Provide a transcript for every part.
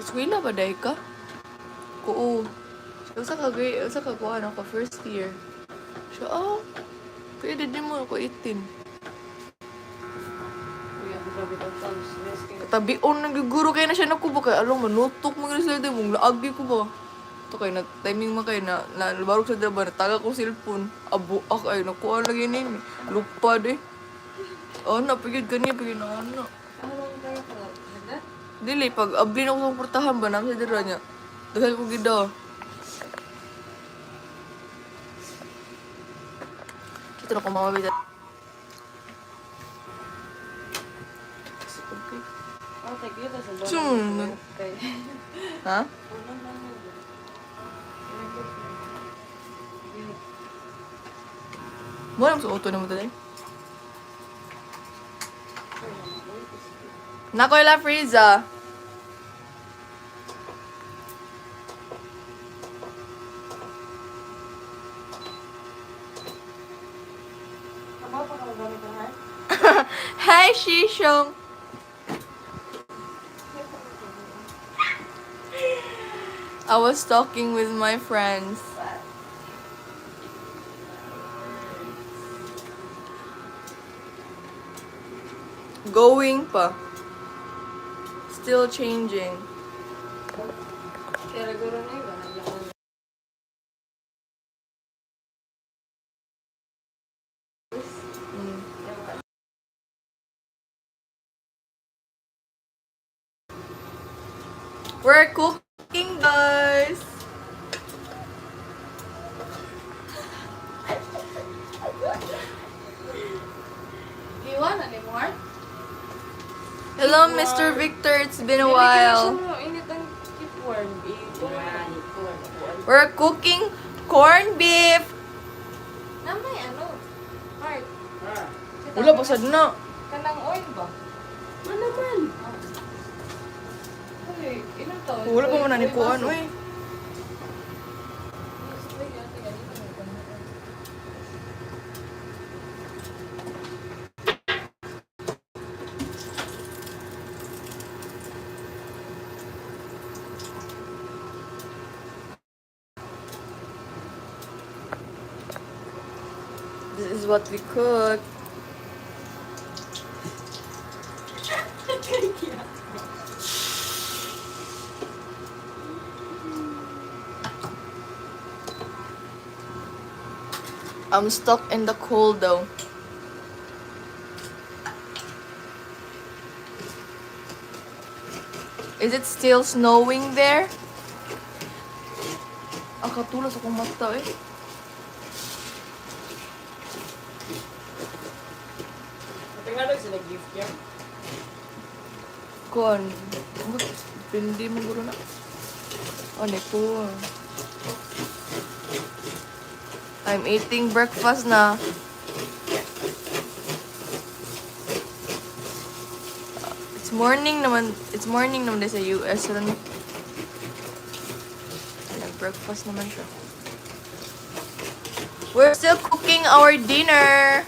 Sa eskwela ba dahi ka? Oo. Usa ka kuha ako first year. Siya, pwede din mo ako 18. Katabion nagiguro kayo na siya nakubo kay alam manutok mo nga sila din mong laagi ko ba? Ito kayo na timing man kayo na barog sa daba nataga kong cellphone. Abo ay nakuha lagi nini. Lupad eh. Napigid ka niya pigid na ano. Dili pag abli na ko sa portahan ba na sa dira niya. Dahil ko gida. Ito na ko mamabita. Ha? Mo lang sa auto na mo dali. Nako ila Frieza. Hi Shishong. I was talking with my friends. Going pa. Still changing. We're cooking, guys. Hello, Mr. Victor. It's been a while. We're cooking corned beef. Wala, pasad na. Kanang oil ba? Ano naman? Wala pa man ni kuan, uy. This is what we cook. I'm stuck in the cold though. Is it still snowing there? Katulas akong mata eh. Tingnan sila gift yan. Kuan. Pindi mo guro na. Nito. I'm eating breakfast na. It's morning naman sa US. Nag-breakfast naman siya. We're still cooking our dinner.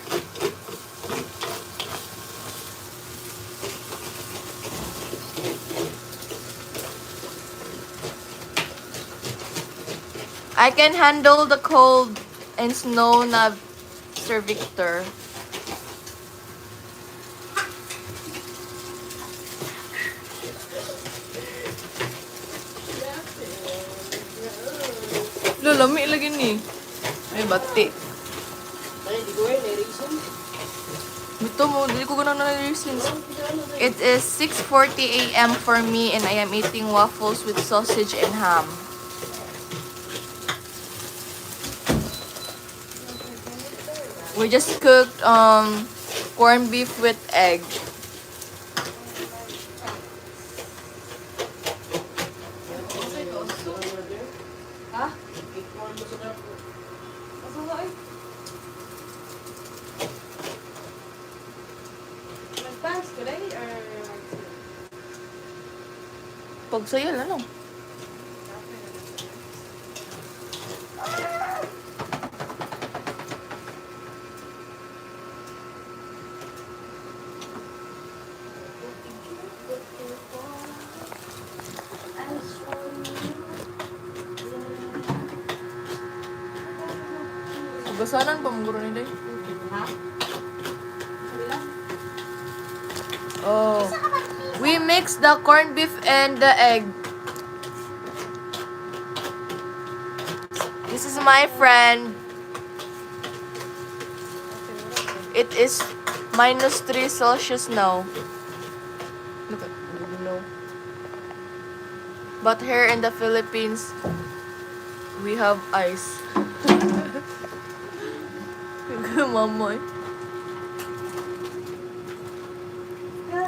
I can handle the cold and snow na, Sir Victor. Lami lagi ni. May bati. Ito mo, hindi ko ganun na reasons. It is 6:40 a.m. for me and I am eating waffles with sausage and ham. We just cooked corned beef with egg. Pagsayal, ano? Basanan pa mong guro ni Day. Ha? Sabi lang? Oh. We mix the corned beef and the egg. This is my friend. It is -3 Celsius now. Look at no. But here in the Philippines, we have ice. Mama.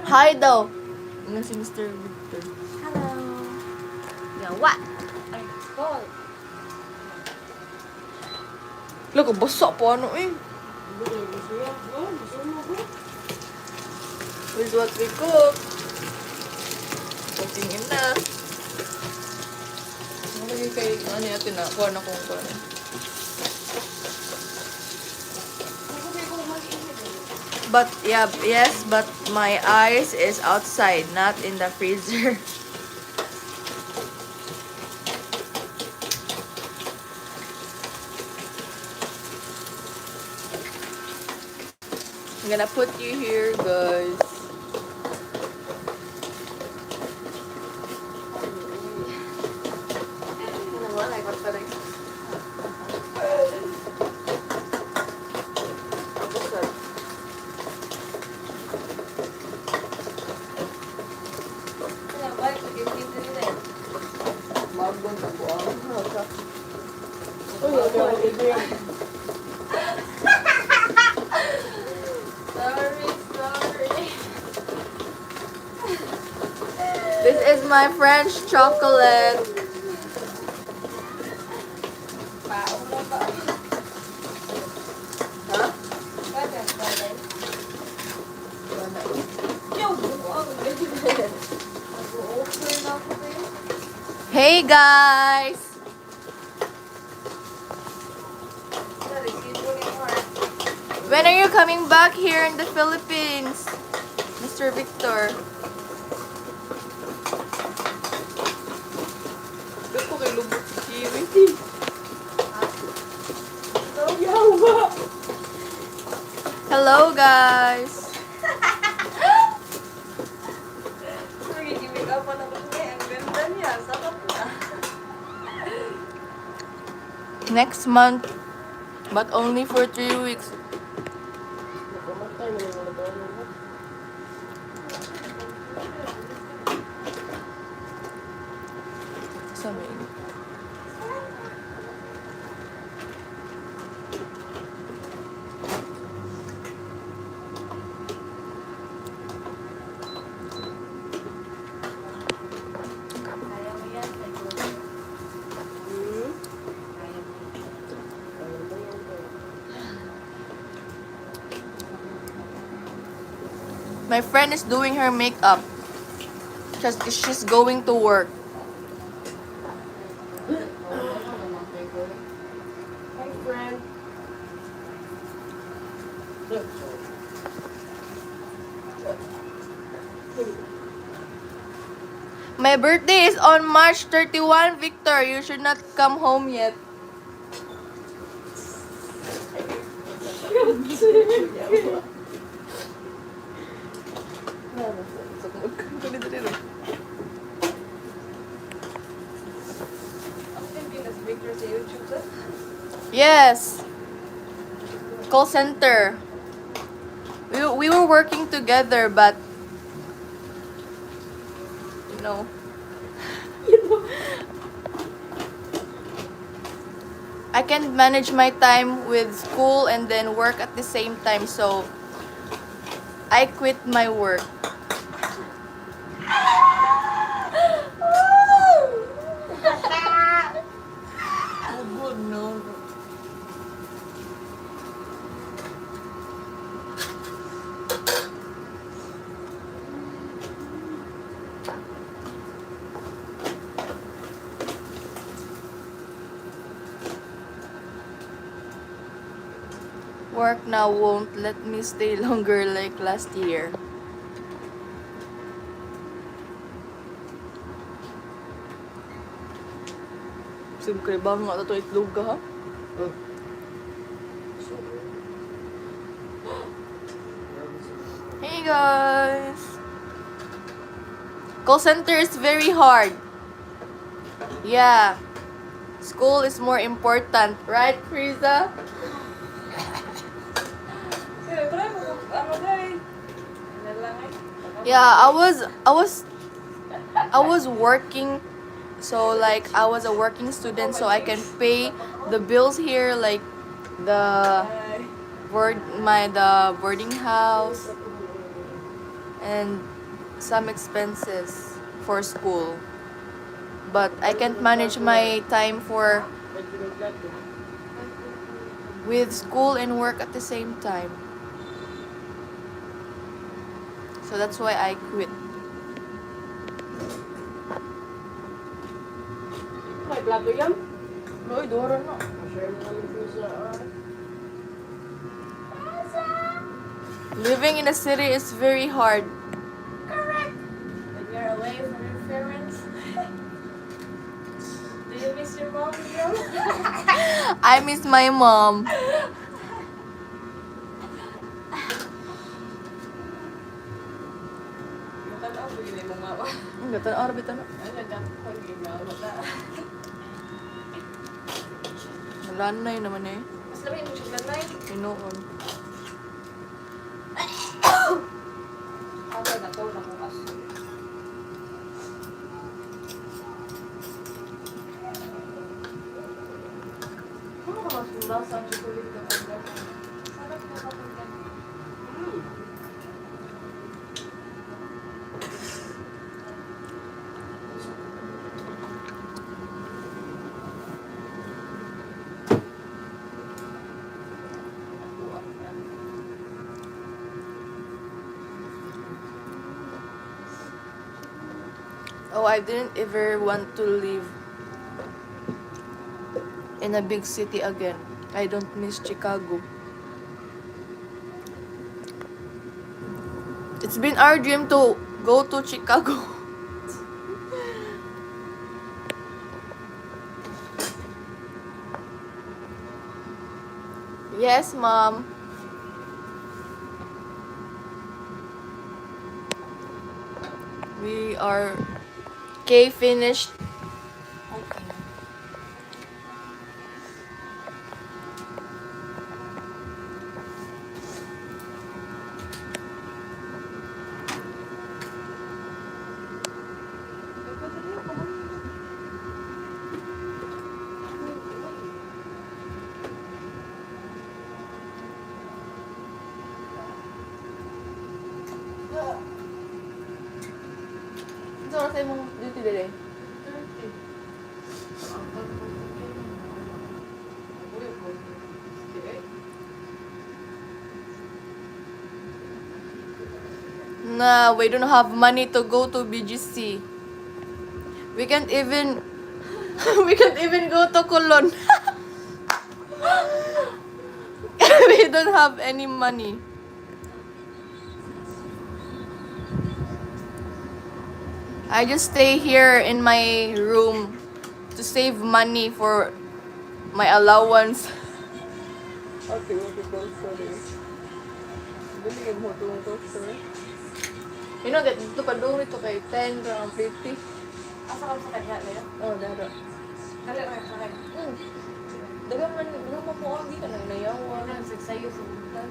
Hi daw. Nga si Mr. Victor. Hello. Yeah, what? Ay, call. Look, basa po ano eh. This is what we cook. Patingin na. Ano lagi kay, ano natin na, kuha na kung kuha na. But, yeah, yes, but my ice is outside, not in the freezer. I'm gonna put you here, guys. This is my French chocolate. Huh? Hey guys! When are you coming back here in the Philippines, Mr. Victor? Hello guys! Next month, but only for 3 weeks. Sabi. My friend is doing her makeup. She's going to work. Hi, friend. My birthday is on March 31, Victor. You should not come home yet. Yes. Call center. We were working together, but you know. I can't manage my time with school and then work at the same time, so I quit my work. Oh, good, no. Work now won't let me stay longer like last year. Siyempre ba nga ito itlog ka ha? guys. Call center is very hard. Yeah. School is more important, right, Frieza? Sige, try mo. Ano guys? Ano lang eh. Yeah, I was working, so like I was a working student, so I can pay the bills here, like the the boarding house and some expenses for school. But I can't manage my time for with school and work at the same time. So that's why I quit. May plato yan? Uy, duro na. Living in a city is very hard. Correct. When you're away from your parents. Do you miss your mom, bro? I miss my mom. Matanaw, pwede mo nga ba? Gatan orbit na. Ano ka? Pwede nga ba? Lanay naman eh. Mas lamin mo siya lanay. Inoon. Ako na to, nakukas. Ano ka mas lasa ang chocolate na pagka? Sarap na kapagka. Oh, I didn't ever want to live in a big city again. I don't miss Chicago. It's been our dream to go to Chicago. Yes, Mom. We are finished. Ito oras tayo mong duty today. Nah, we don't have money to go to BGC. We can't even go to Colon. We don't have any money. I just stay here in my room to save money for my allowance. Okay, sorry. You know that dito pa doon ito kay 10 rang 50. Asa ka sa kanya na yan? Oh, dara. Dali ka sa kanya. Dagang man po ang dito nang nayawa. Ano, sagsayo sa bulan.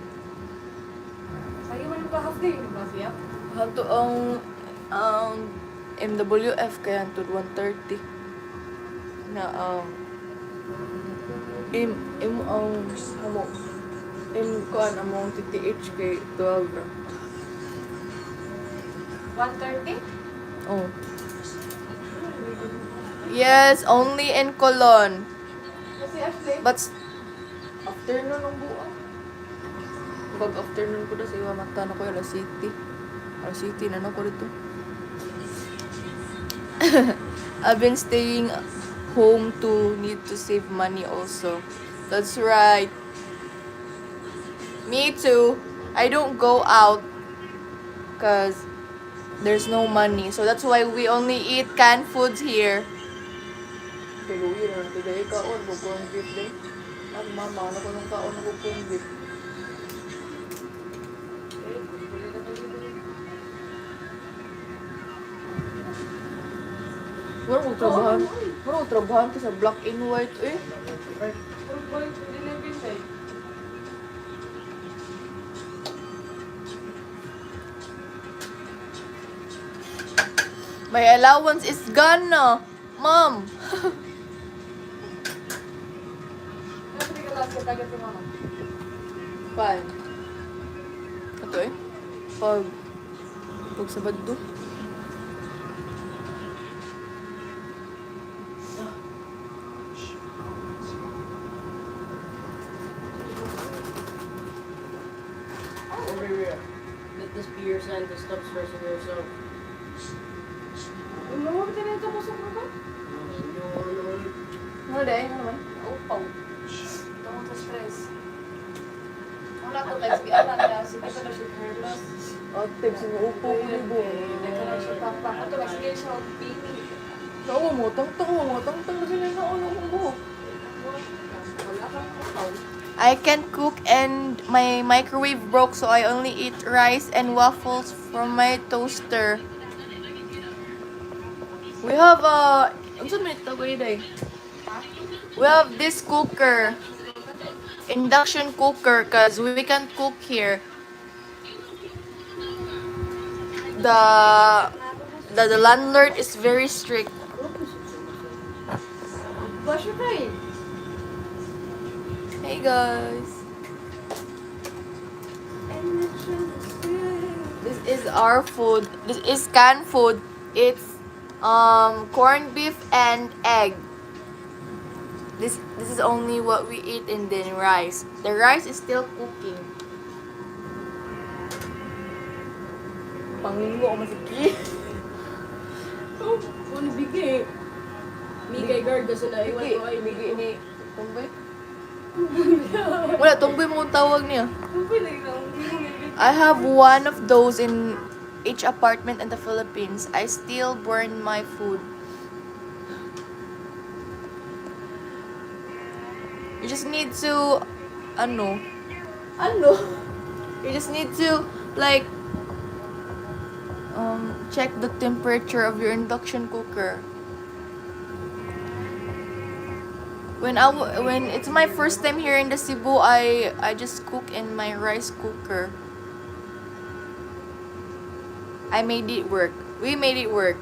Sayo man yung half day, ba siya? Hanto ang MWF kaya hanto 130 na kuan among TTH kay 12 ra. 130? Oh. Yes, only in Colon. Kasi Ashley? But afternoon ang buwan. Pag afternoon ko na sa iwa mata na ko yung City. City na ko dito. I've been staying home to need to save money also. That's right. Me too. I don't go out because there's no money. So that's why we only eat canned foods here. Kaluwi na natin dahil kaon ko kung beef din. Ang mama, ano ko nung kaon ko kung beef. Murag magtrabahan. Murag magtrabahan ka sa black and white eh. My allowance is gone na. Mom. Pan. Ito eh. Pag sabad do. Let this be your sign to stop stressing yourself. Ano ba tinito mo sa grupo? Ano dahil? Ano naman? Upaw. Tungkol sa stress. Wala to guys, bialan na. Sige ko na siya careless. Ate, sinuupo ko ni Bo. Hindi ko na siya papa. Ito guys, sige siya pini. Oo mo, tangtang na sila na ulo mo buhok. Wala kang upaw. I can't cook and my microwave broke, so I only eat rice and waffles from my toaster. We have we have this cooker, induction cooker, cause we can't cook here. The landlord is very strict. Wash your face. Hey guys, this is our food. This is canned food. It's corned beef and egg. This is only what we eat, and then rice. The rice is still cooking. Panglingo ako masiki. Kung bigay. Migay guard kasi na iwan ko ay Bigi ni Tumboy. Wala, Tumboy mo kung tawag niya. I have one of those in each apartment in the Philippines. I still burn my food. You just need to, ano? You just need to, like, check the temperature of your induction cooker. When it's my first time here in the Cebu, I just cook in my rice cooker. I made it work. We made it work.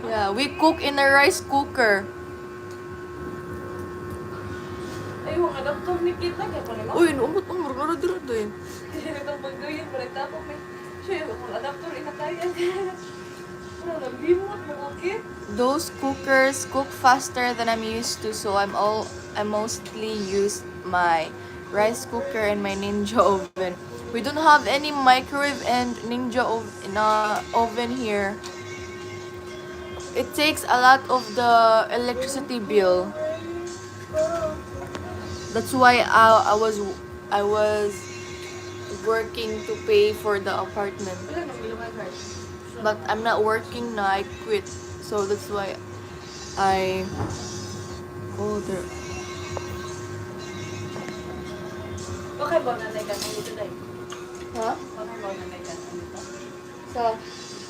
Yeah, we cook in a rice cooker. Ay, yung adaptor ni kita kaya pa naman. Uy, umot dira din. Itong paggawin, balik-tapok may. Siya, yung adaptor inatayan. Ano, nabimot mo okay? Those cookers cook faster than I'm used to, so I mostly use my rice cooker and my Ninja oven. We don't have any microwave and Ninja oven here. It takes a lot of the electricity bill. That's why I was working to pay for the apartment. Wala nang bilang guys. But I'm not working now. I quit. So that's why I go there. Okay ba na naikan mo dito dahil? Ha? Okay ba na naikan mo dito? Sa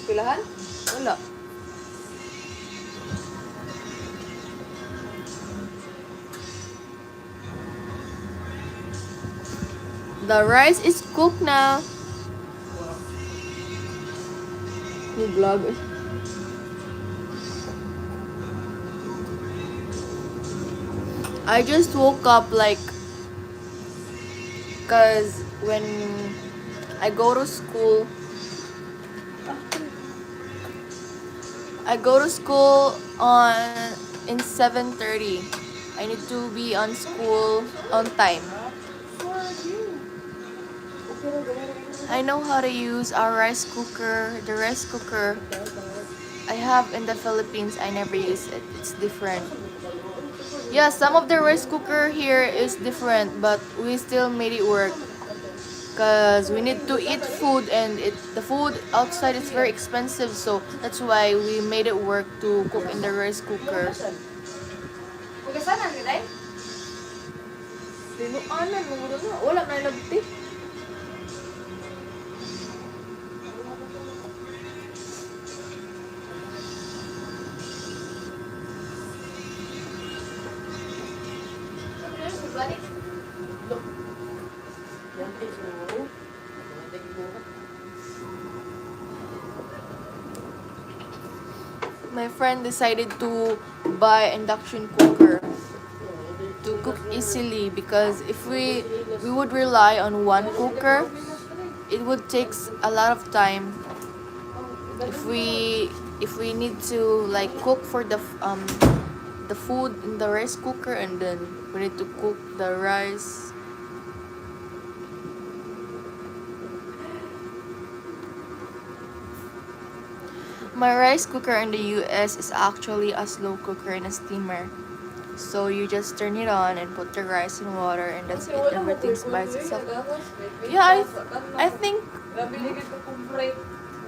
pilahan? Wala. The rice is cooked now. New vlog. I just woke up like, cause when I go to school, in 7:30. I need to be on school on time. I know how to use our rice cooker. The rice cooker I have in the Philippines, I never use it. It's different. Yeah, some of the rice cooker here is different, but we still made it work. Cause we need to eat food, and the food outside is very expensive, so that's why we made it work to cook in the rice cooker. Hugasan na nila eh. Tinuanan mo na, wala na nagti. Look. Yan, it's no. My friend decided to buy induction cooker to cook easily because if we would rely on one cooker, it would take a lot of time. If we need to like cook for the food in the rice cooker, and then we need to cook the rice. My rice cooker in the US is actually a slow cooker and a steamer. So you just turn it on and put the rice in water, and that's it. Everything bites itself. Yeah, I think Grabe ligid ko kumpray.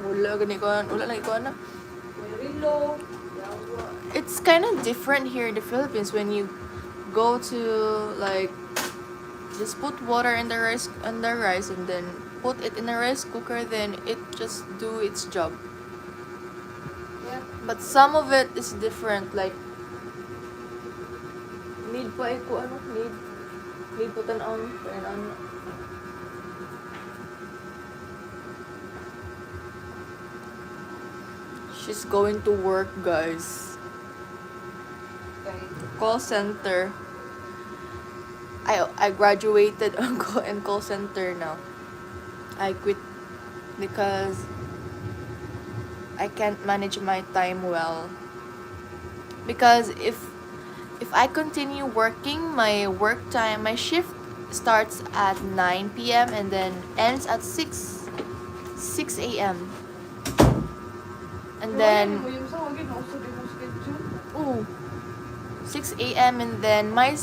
wala lagi ko na. May rilo. Yawa. It's kind of different here in the Philippines when you go to like just put water in the rice and then put it in the rice cooker, then it just do its job. Yeah. But some of it is different, like need pa ko need po tan-on. She's going to work, guys. Okay. Call center. I graduated in call center now. I quit because I can't manage my time well. Because if I continue working, my shift starts at 9 p.m. and then ends at 6 a.m. And then Mo yung sa wagin no so di mo schedule. ooh, 6 a.m. and then my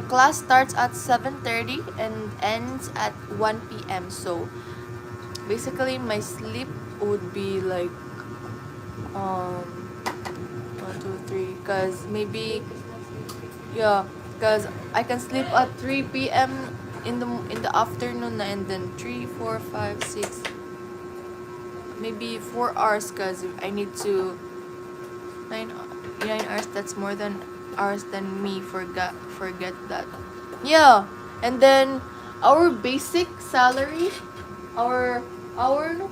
class starts at 7:30 and ends at 1 p.m. So basically my sleep would be like 1, 2, 3, cause maybe cause I can sleep at 3 p.m. in the afternoon na, and then 3, 4, 5, 6, maybe 4 hours, cause I need to 9 hours. That's more than hours than me. Forget that. Yeah, and then our basic salary, our no,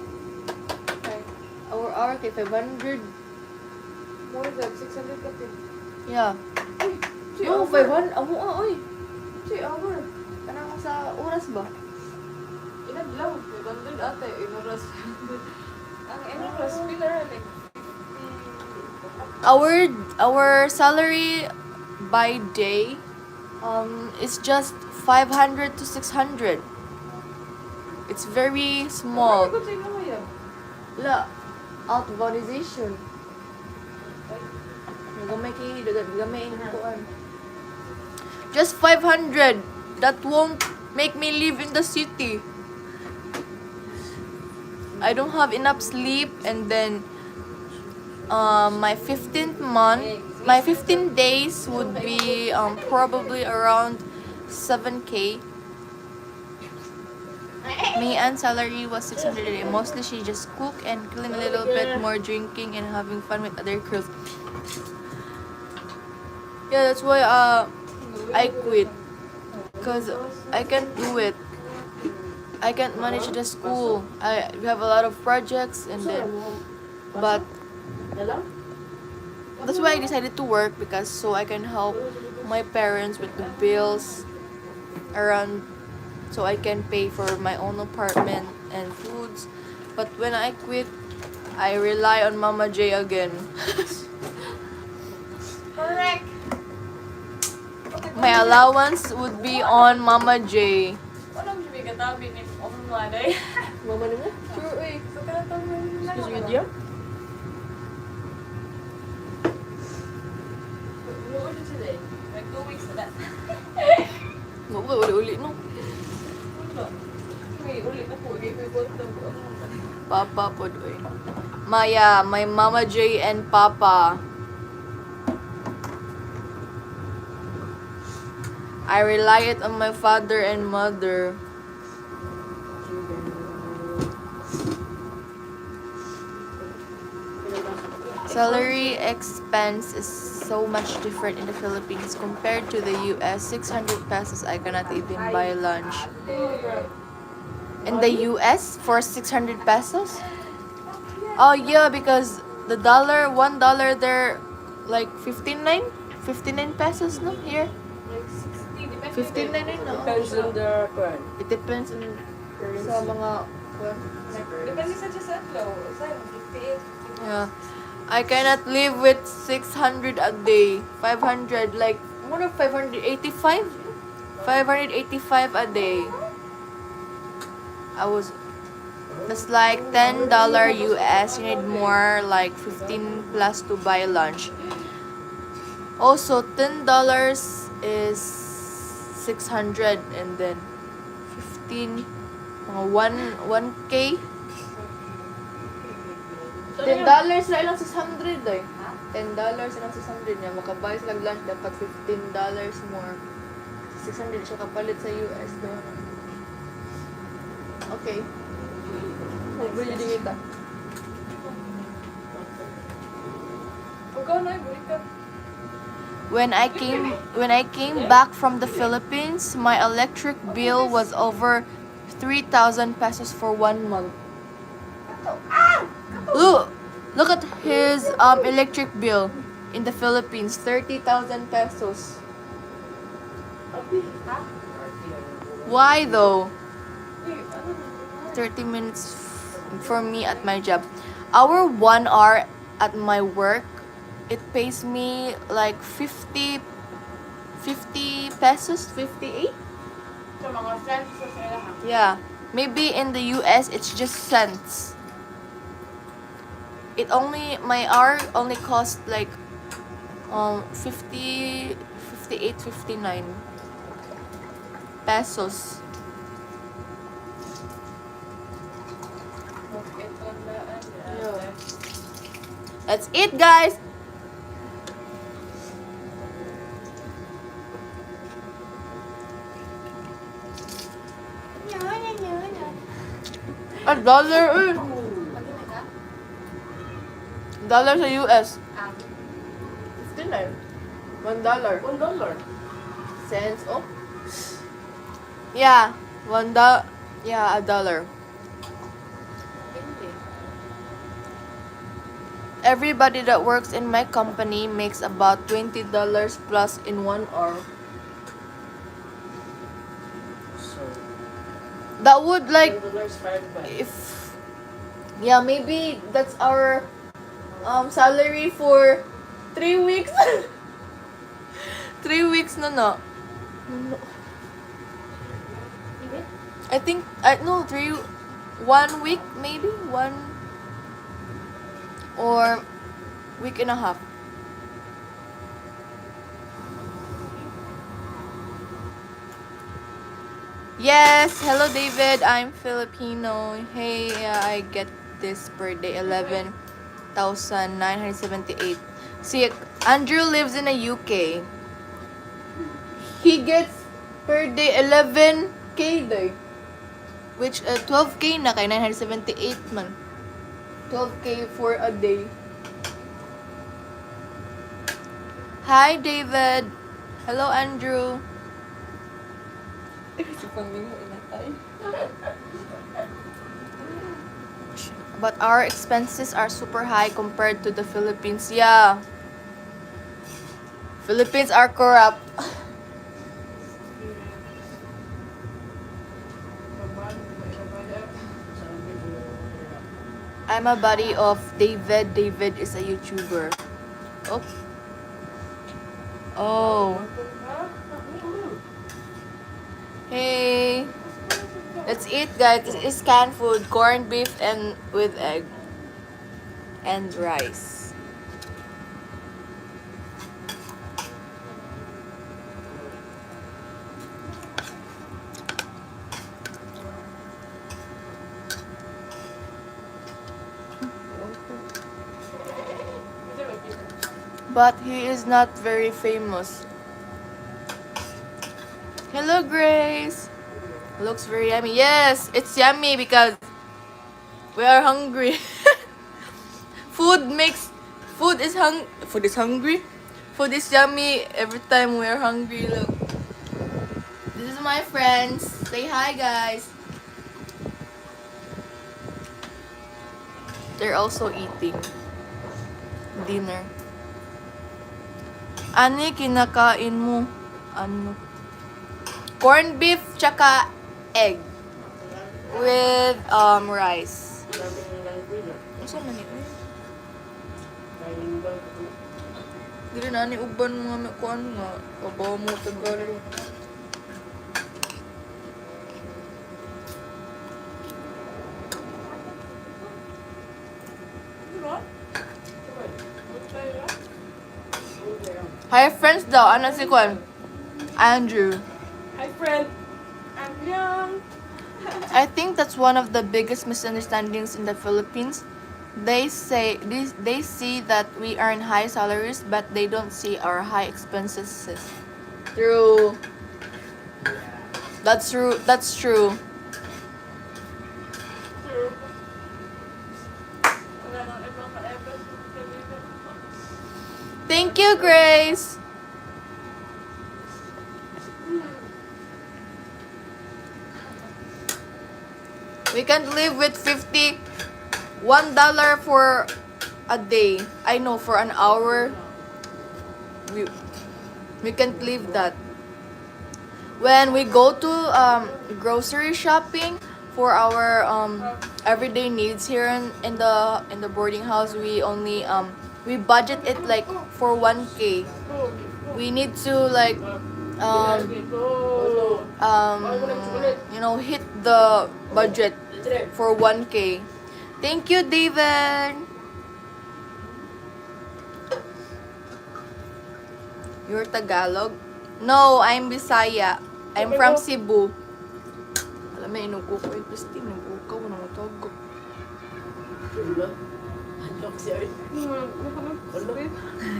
our hour kay 500. More than 600 ka tin. Yeah. Si No, hour. 500 amo oy. Si hour. Kanang sa oras ba? Inadlaw. 500 ate. Inoras. Ang inoras. Pila ra like Our salary by day is just 500 to 600. It's very small. Ano ko sa inyo yan? La, outboundization. Gamay kuan. Just 500. That won't make me live in the city. I don't have enough sleep, and then my 15th month, my 15 days would be probably around 7K. My aunt's salary was 600 a day. Mostly she just cook and clean, a little bit more drinking and having fun with other girls. Yeah, that's why I quit, cause I can't do it. I can't manage the school. We have a lot of projects, and then but that's why I decided to work, because so I can help my parents with the bills around, so I can pay for my own apartment and foods. But when I quit, I rely on Mama J again. Correct. My allowance would be on Mama J. Wala mo siya katabi ni Omaday. Mama nimo? Sure, eh. So, kanatang Excuse me, dear. Lood na sila eh. Like 2 weeks na that. No, uli no. May ulit na po. May konto po. Papa po doy. Maya, my Mama J and Papa. I rely it on my father and mother. Salary expense is so much different in the Philippines compared to the US. 600 pesos, I cannot even buy lunch. In the US, for 600 pesos? Oh yeah, because the dollar, $1 there, like 59? 59 pesos, no? Here? Like 60, depende 59 din. rin, no? Depends on the kwan. It depends on sa mga... Depende sa siya sa atlaw. Sa'yo, 58, 59. Yeah. I cannot live with 600 a day. 500, like, what if 585? 585 a day. That's like $10 US. You need more, like 15 plus to buy lunch. Also, $10 is 600 and then 15, mga 1K. $10 na ilang 600 eh. $10 ilang 600 niya. Makabuy sila ng lunch, dapat $15 more. 600 siya kapalit sa US doon. Okay. Bili din kita. Ikaw na, balik ka. When I came back from the Philippines, my electric bill was over 3,000 pesos for 1 month. Look at his electric bill in the Philippines, 30,000 pesos. Why though? 30 minutes for me at my job. Our 1 hour at my work, it pays me like 50 pesos, 58? Sa mga cents sa sila ha. Yeah. Maybe in the US it's just cents. My hour only cost like 58, 59 pesos. That's it, guys. $1 eh. Dollar sa US. 59. $1. $1. Cents. Oh. Yeah. $1. Yeah, $1. Everybody that works in my company makes about $20 plus in 1 hour. So, That would like $10 5 bucks. if yeah, maybe that's our salary for 3 weeks. 3 weeks na no. I think no 1 week maybe 1 or week and a half. Yes, hello David. I'm Filipino. Hey, I get this per day 11,978. See, Andrew lives in the UK. He gets per day 11K day. Which 12K na kay 978 man. 12K for a day. Hi David. Hello Andrew. But our expenses are super high compared to the Philippines. Yeah. Philippines are corrupt. I'm a buddy of David. David is a YouTuber. Oh. Oh. Hey. Let's eat, guys. This is canned food. Corned beef and with egg. And rice. But he is not very famous. Hello, Grace. Looks very yummy. Yes, it's yummy because we are hungry. Food is hungry. Food is yummy every time we're hungry. Look. This is my friends. Say hi, guys. They're also eating dinner. Ano yung kinakain mo? Ano? Corned beef tsaka egg. With rice. Asa man yun? Dili na ni uban mga kuan nga. Kabaw mo Tagalog. Hi friends daw. Ano si Kwan? Andrew. Hi, friend. I'm young. I think that's one of the biggest misunderstandings in the Philippines. They see that we earn high salaries, but they don't see our high expenses. True. That's true. That's true. Wala nang ibang ka-ever. Thank you, Grace. We can't live with $51 for a day. I know, for an hour. We can't live that. When we go to grocery shopping for our everyday needs here in the boarding house, we only we budget it like for 1K. We need to like hit the budget for 1K. Thank you, David. You're Tagalog? No, I'm Bisaya. I'm from Cebu. Alam mo, inuko ko yung Christine. Inuko ko na matagok. Unlock siya. Unlock.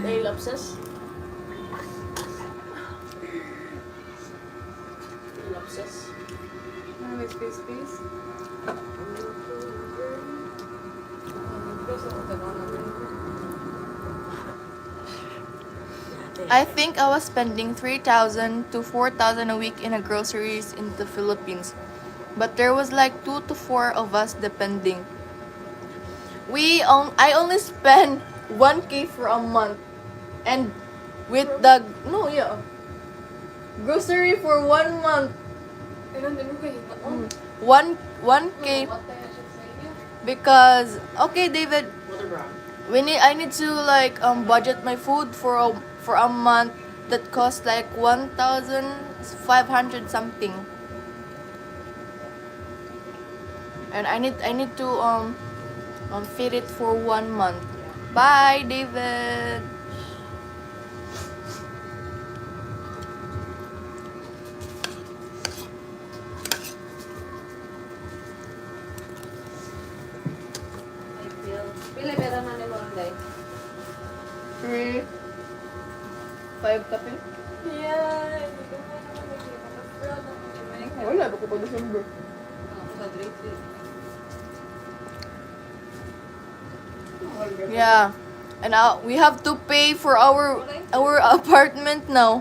Dahil lapsas. Lapsas. Space. I think I was spending 3,000 to 4,000 a week in a groceries in the Philippines. But there was like 2 to 4 of us depending. I only spend 1K for a month. And with the grocery for 1 month. 1K because okay, David, I need to like budget my food for a month that costs like 1,500 something. And I need to feed it for 1 month. Bye, David. Pila pera na ni mo ron 3 5 kape? Yeah. Hindi ko na naman nagkita. Wala ba ko pa December? Yeah. And we have to pay for our apartment now.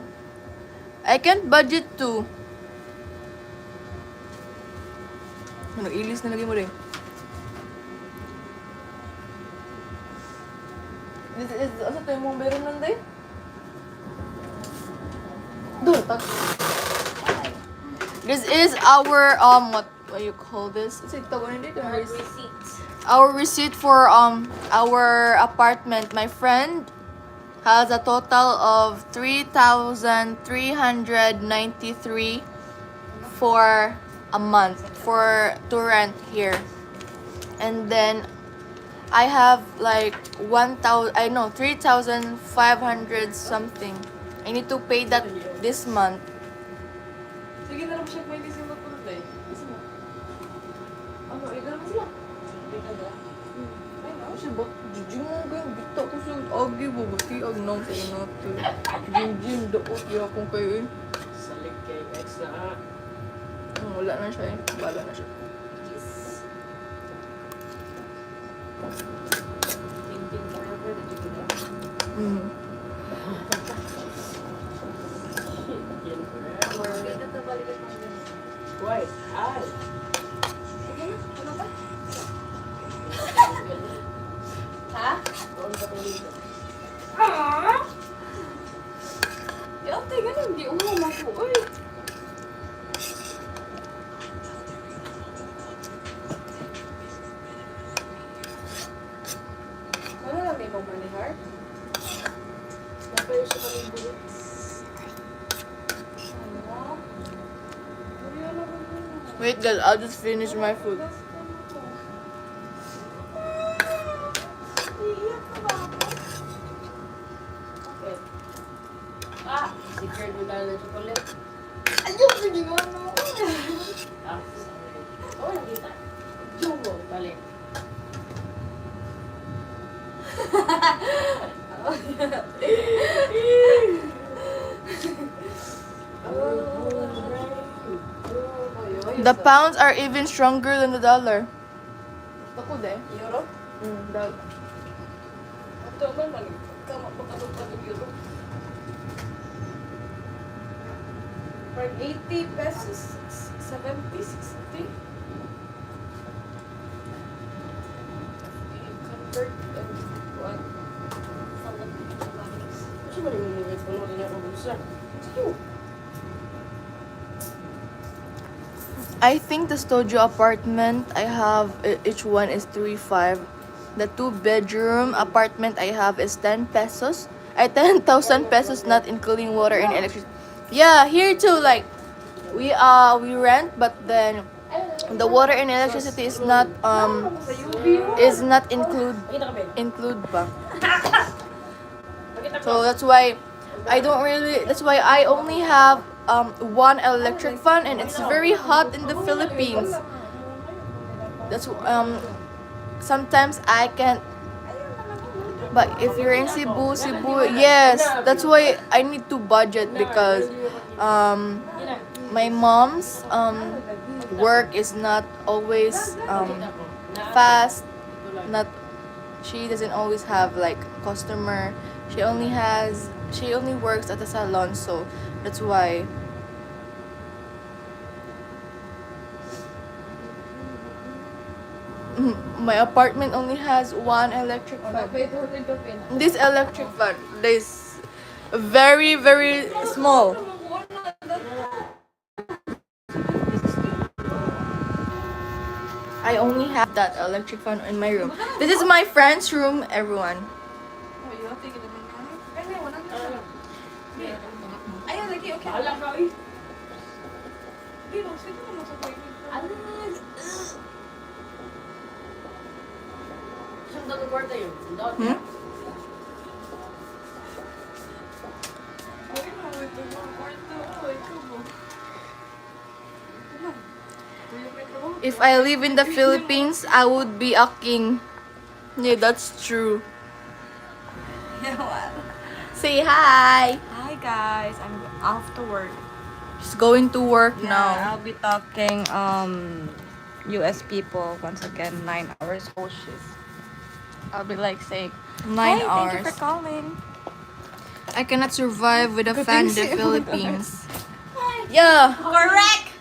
I can't budget too. Ano, ilis na lagi mo rin. This is, asa tayo mong meron nanday? Doon, This is our, what you call this? Is it receipts. Our receipt for our apartment. My friend has a total of 3,393 for a month to rent here. And then I have like 3,500 something. I need to pay that this month. Sige na lang siya may December po na tayo. Isa mo. Ano, idol mo sila? Ay, na. Kasi ba, jijing mo ganyan, bita ko siya, agi mo, bati, agnaw sa inate. Jing, daot, yun akong kayo eh. Salig kay X na. Wala na siya eh, bala na siya. Thinking forever, did you do that? Mm. Why? Ay. Ha? Doon ka tuloy. Ah! Ya, ate, ganun. Di umama ko. Uy. Ano lang may pagmanihar? Napayo sa pamilya. Ano? Uri, ano ba yun? Wait, girl, I'll just finish my food. Iiyak ka ba ako? Okay. Ah! Secret mo na ng chocolate. Ayun, sige nga no. Ah, sorry. Oh, nakita. Jumbo. Balik. The pounds are even stronger than the dollar. Ako de. Euro? Dog. Ito man man. Kama pa ng euro. From 80 pesos, 70, 60. Convert what? Kasi ba naman nilagay ko naman yung bulsa? Sige. I think the studio apartment I have, each one is 3,500. The 2-bedroom apartment I have is 10 pesos. 10,000 pesos, not including water and electricity. Yeah, here too, like, we rent, but then the water and electricity is not Makita ka ba? include ba. Makita So that's why that's why I only have one electric fan, and it's very hot in the Philippines. That's sometimes I can't. But if you're in Cebu, yes, that's why I need to budget, because my mom's work is not always fast. Not She doesn't always have like customer. She only works at a salon, so that's why. My apartment only has one electric fan. This electric fan is very, very small. I only have that electric fan in my room. This is my friend's room, everyone. Ayun, lagi, okay. Bahala ka eh. Di, mag-sweet mo naman sa pwede. Saan daw ang kwarta yun? Doon. Hmm? Ay, mawit mo mga kwarto. Oh, ikaw mo. Ano? Kuya, may trabaho. If I live in the Philippines, I would be a king. Yeah, that's true. Say hi. Hi guys, I'm off to work. She's going to work now. I'll be talking US people once again, 9 hours whole shift. I'll be like saying 9 Hi, hours. thank you for calling. I cannot survive with a fan in the Philippines. Yeah, Correct.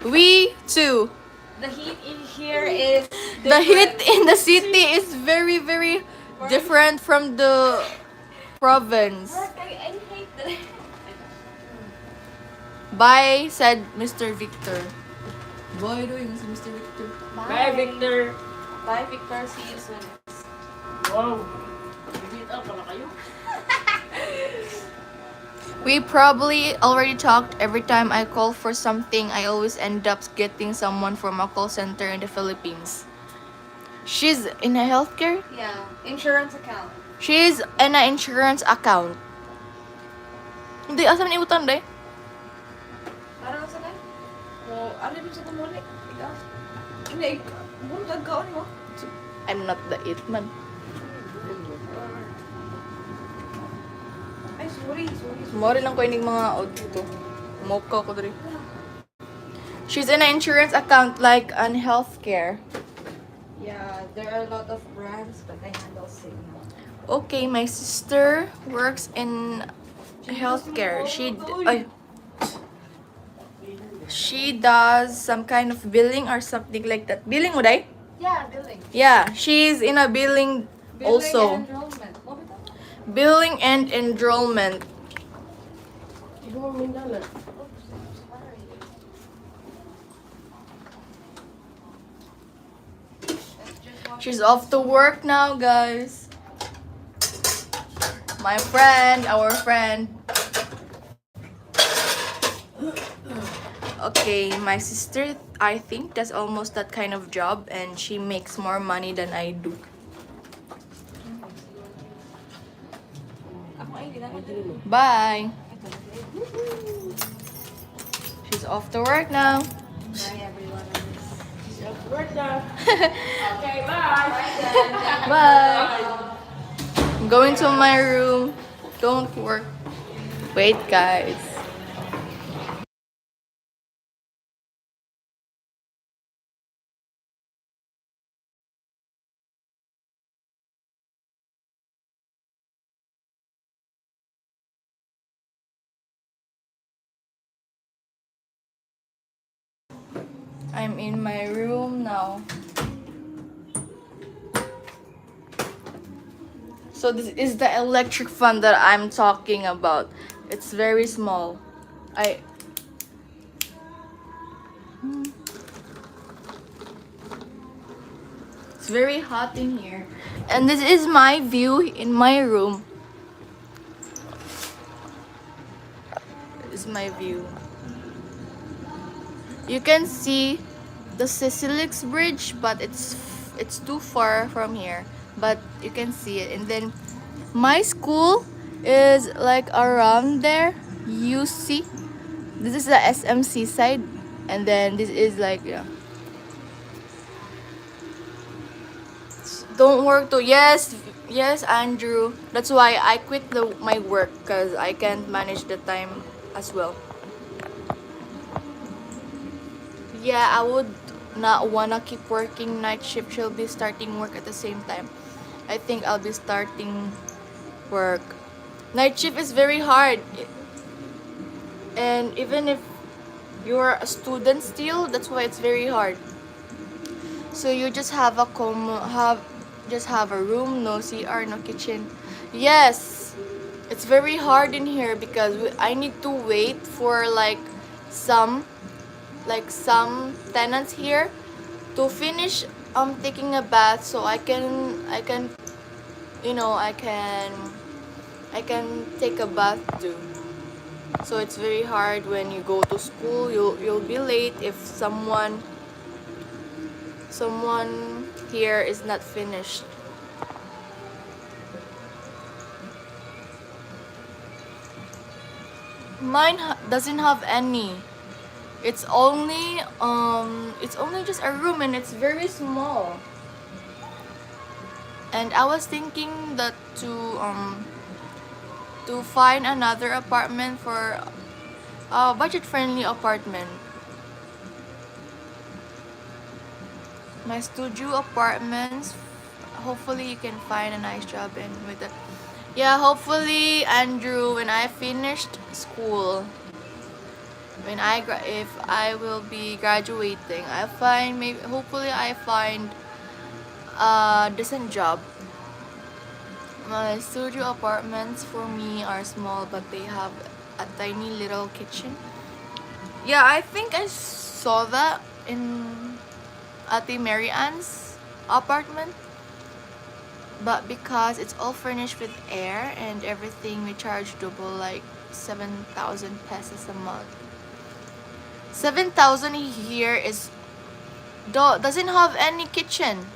we too. The heat in here is The heat in the city is very, very different from the province. I hate that. Bye, said Mr. Victor. Bye doing si Mr. Victor. Bye, Victor. Bye, Victor. See you soon. Wow. Bigit up pala kayo. We probably already talked. Every time I call for something, I always end up getting someone from a call center in the Philippines. She's in a healthcare? Yeah, insurance account. She's in an insurance account. Hindi, asa man iutan day? Para sa kay? O, ano din sa tumuli? Ikaw? Hindi, buong gagawin mo. I'm not the it man. Ay, sorry. Mori lang ko ining mga auto. Moka ko diri. She's in an insurance account like an healthcare. Yeah, there are a lot of brands, but I handle Signal. Okay, my sister works in healthcare. She does some kind of billing or something like that. Billing, Uday? Yeah, billing. Yeah, she's in a billing also. And enrollment. What we talking? Billing and enrollment. You want me done it? She's off to work now, guys. My friend, our friend. Okay, my sister, I think that's almost that kind of job, and she makes more money than I do. Bye. She's off to work now. Bye, everyone. Okay, bye. Bye. I'm going to my room. Don't work. Wait, guys. I'm in my room now. So this is the electric fan that I'm talking about. It's very small. It's very hot in here. And this is my view in my room. This is my view. You can see the Sisilix Bridge, but it's too far from here. But you can see it. And then my school is like around there. You see, this is the SMC side, and then this is like, yeah. Don't work too. Yes, Andrew. That's why I quit my work, because I can't manage the time as well. Yeah, I would not wanna keep working night shift. She'll be starting work at the same time. I think I'll be starting work. Night shift is very hard. And even if you're a student still, that's why it's very hard. So you just have a room, no CR, no kitchen. Yes, it's very hard in here because I need to wait for some tenants here to finish taking a bath, so I can I can take a bath too. So it's very hard when you go to school. You'll be late if someone here is not finished. Mine doesn't have any. It's only just a room, and it's very small. And I was thinking that to find another apartment for a budget-friendly apartment. My studio apartments. Hopefully you can find a nice job and with it. Yeah, hopefully, Andrew, when I finished school, if I will be graduating, hopefully I find a decent job. My studio apartments for me are small, but they have a tiny little kitchen. Yeah, I think I saw that in Ate Mary Ann's apartment. But because it's all furnished with air and everything, we charge double, like 7,000 pesos a month. 7,000 here doesn't have any kitchen.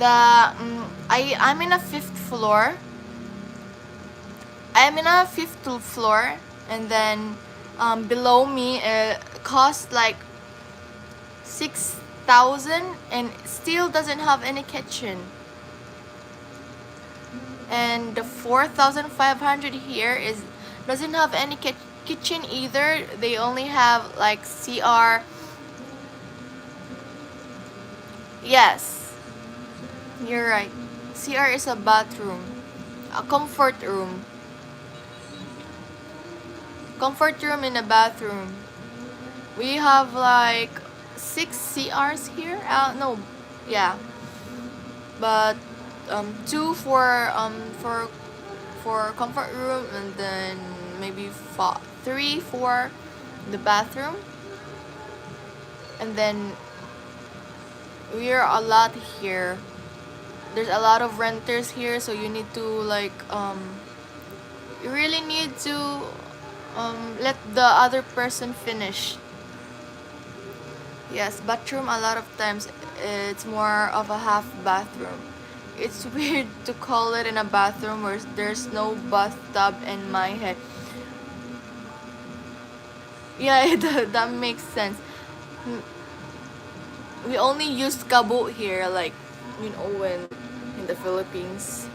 I'm in a fifth floor. And then below me it costs like 6,000 and still doesn't have any kitchen. And the 4,500 here doesn't have any kitchen either. They only have like CR. Yes, you're right. CR is a bathroom, a comfort room. Comfort room in a bathroom. We have like 6 CRs here. No, yeah, but two for comfort room, and then maybe three for the bathroom, and then we're a lot here. There's a lot of renters here, so you need to like you really need to let the other person finish. Yes, bathroom a lot of times it's more of a half bathroom. It's weird to call it in a bathroom where there's no bathtub in my head. Yeah, that makes sense. We only use kabut here, like when in the Philippines.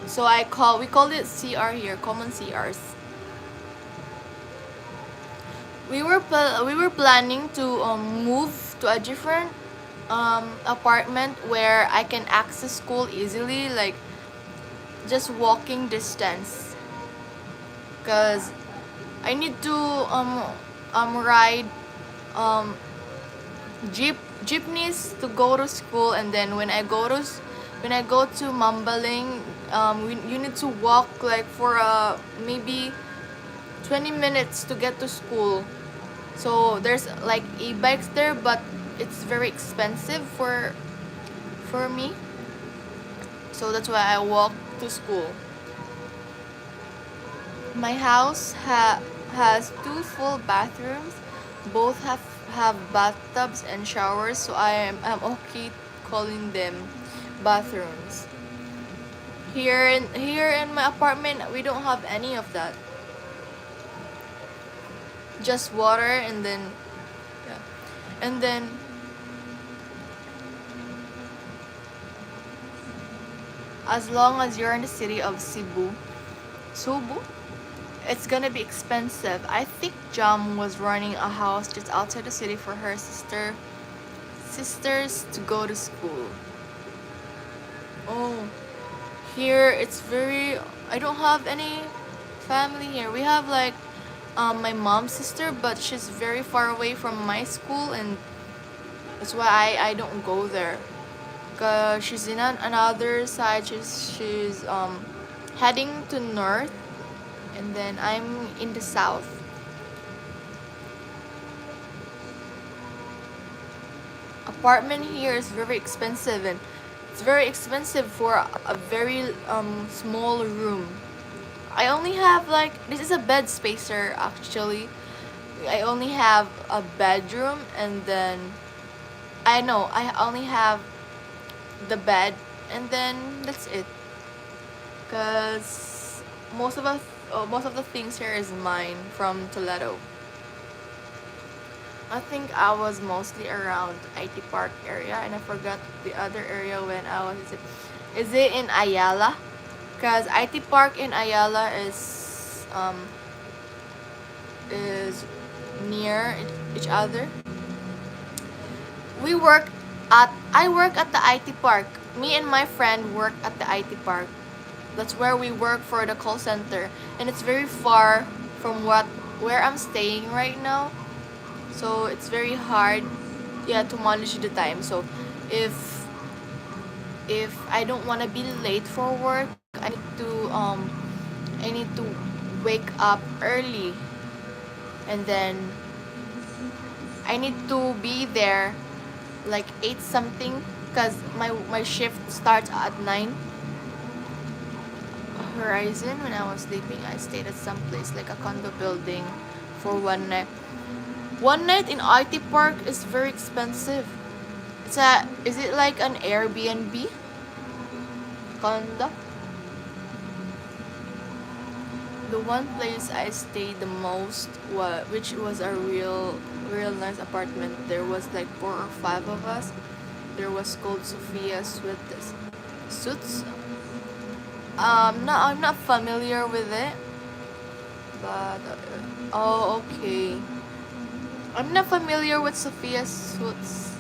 So we call it CR here, common CRs. We were planning to move to a different apartment where I can access school easily, like just walking distance. Cause I need to ride jeepneys to go to school, and then when I go to Mambaling, you need to walk like for maybe 20 minutes to get to school. So there's like e-bikes there, but it's very expensive for me. So that's why I walk to school. My house has 2 full bathrooms. Both have bathtubs and showers, so I'm okay calling them bathrooms. Here in my apartment, we don't have any of that. Just water, and then yeah. And then as long as you're in the city of Cebu, it's gonna be expensive. I think Jam was running a house just outside the city for her sisters to go to school. Oh, here it's very. I don't have any family here. We have like my mom's sister, but she's very far away from my school, and that's why I don't go there. Cause she's in another side. She's heading to north, and then I'm in the south. Apartment here is very expensive, and it's very expensive for a very small room. I only have like, this is a bed spacer actually. I only have a bedroom, and then I only have the bed, and then that's it. Cause most of the things here is mine from Toledo. I think I was mostly around IT Park area, and I forgot the other area when I was. Is it in Ayala? Cause IT Park in Ayala is near each other. I work at the IT Park. Me and my friend work at the IT Park. That's where we work for the call center, and it's very far from where I'm staying right now. So it's very hard, to manage the time. So if I don't want to be late for work, I need to wake up early, and then I need to be there like 8 something, because my shift starts at 9. Horizon, when I was sleeping, I stayed at some place like a condo building for one night. One night in IT Park is very expensive. Is it like an Airbnb condo? The one place I stayed the most which was a real nice apartment. There was like 4 or 5 of us. There was called Sophia Suits. I'm not familiar with it, but oh, okay. I'm not familiar with Sophia Suits.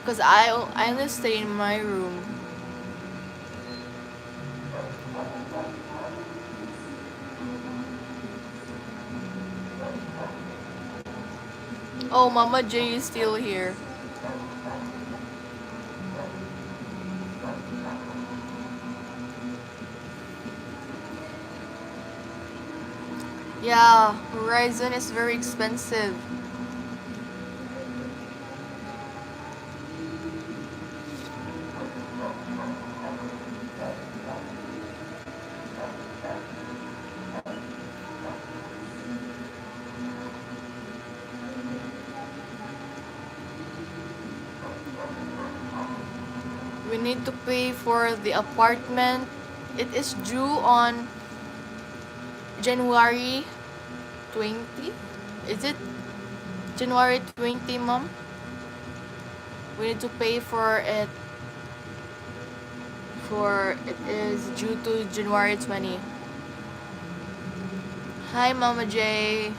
Cause I only stay in my room. Oh, Mama J is still here. Yeah, Horizon is very expensive. We need to pay for the apartment. It is due on January 20. Is it January 20, Mom? We need to pay for it. For it is due to January 20. Hi, Mama J.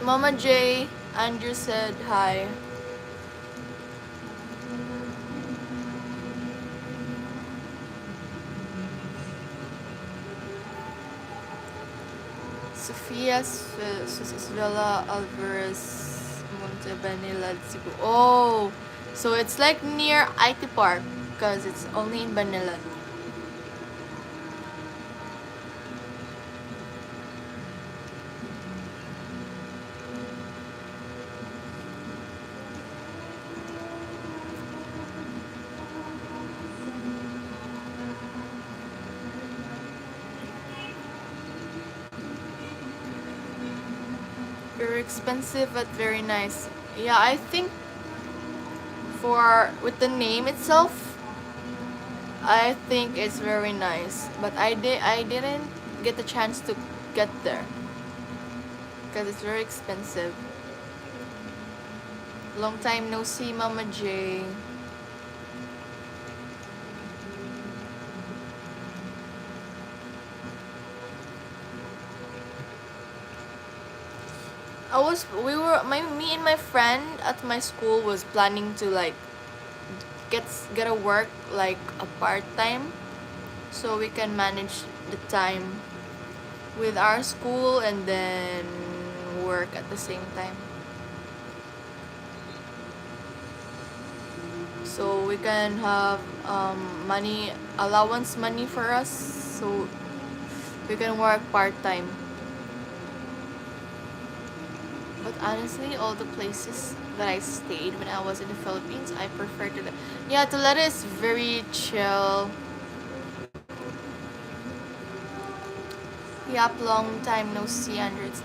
Mama J. Andrew said hi. Sofia Villa Alvarez Montebanilad Cebu. Oh, so it's like near IT Park because it's only in Banilad. Very expensive but very nice. Yeah, I think for with the name itself, I think it's very nice. But I didn't get the chance to get there because it's very expensive. Long time no see, Mama J. Me and my friend at my school was planning to like get a work like a part-time so we can manage the time with our school and then work at the same time. So we can have money allowance money for us so we can work part-time. But honestly, all the places that I stayed when I was in the Philippines, I prefer to. Yeah, Toledo is very chill. Yep, long time no see, Andres.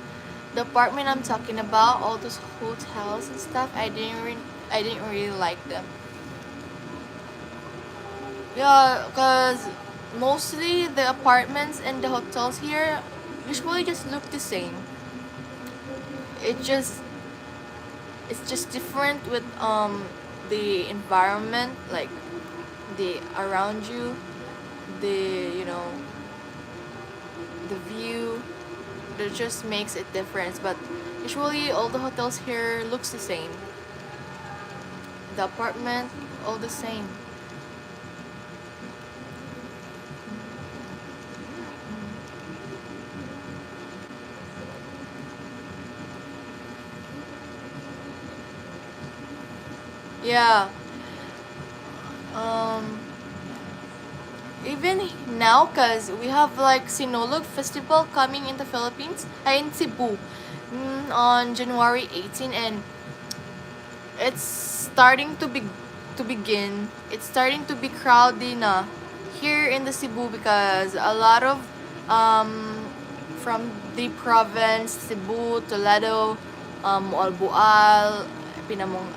The apartment I'm talking about, all those hotels and stuff, I didn't really like them. Yeah, cause mostly the apartments and the hotels here usually just look the same. It just it's just different with the environment, like the around you, the the view that just makes it different. But usually all the hotels here looks the same, the apartment all the same. Yeah. um Even now, cause we have like Sinulog Festival coming in the Philippines, in Cebu, on January 18, and it's starting to begin. It's starting to be crowded na here in the Cebu because a lot of um from the province, Cebu, Toledo, Albual, Pinamong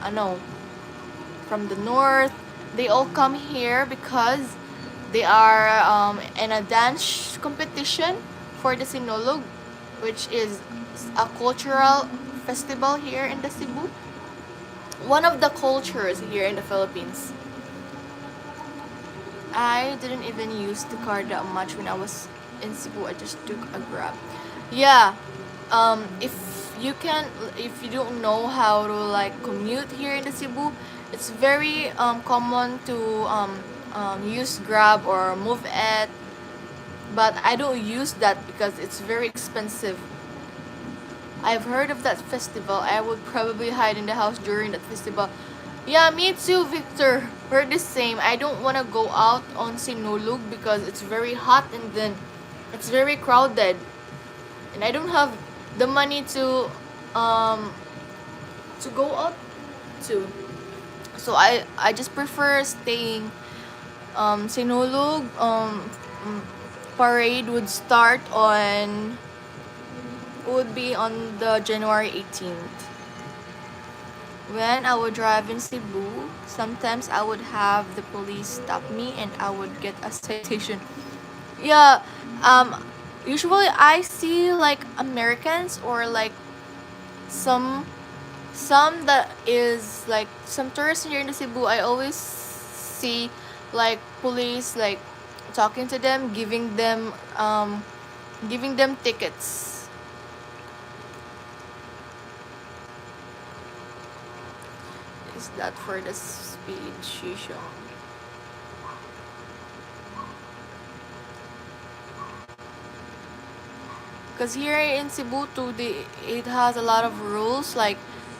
from the north, they all come here because they are in a dance competition for the Sinulog, which is a cultural festival here in the Cebu. One of the cultures here in the Philippines. I didn't even use the car that much when I was in Cebu. I just took a Grab. Yeah, if you can, if you don't know how to like commute here in the Cebu, it's very common to use Grab or Move It, but I don't use that because it's very expensive. I've heard of that festival. I would probably hide in the house during that festival. Yeah, me too, Victor. We're the same. I don't want to go out on Sinulog because it's very hot and then it's very crowded. And I don't have the money to go out to. So I just prefer staying Sinulog parade would be on the January 18th. When I would drive in Cebu, sometimes I would have the police stop me and I would get a citation. Yeah, usually I see like Americans or like some that is like some tourists here in the Cebu. I always see like police like talking to them, giving them tickets. Is that for the speed shisha? Because here in Cebu too, it has a lot of rules, like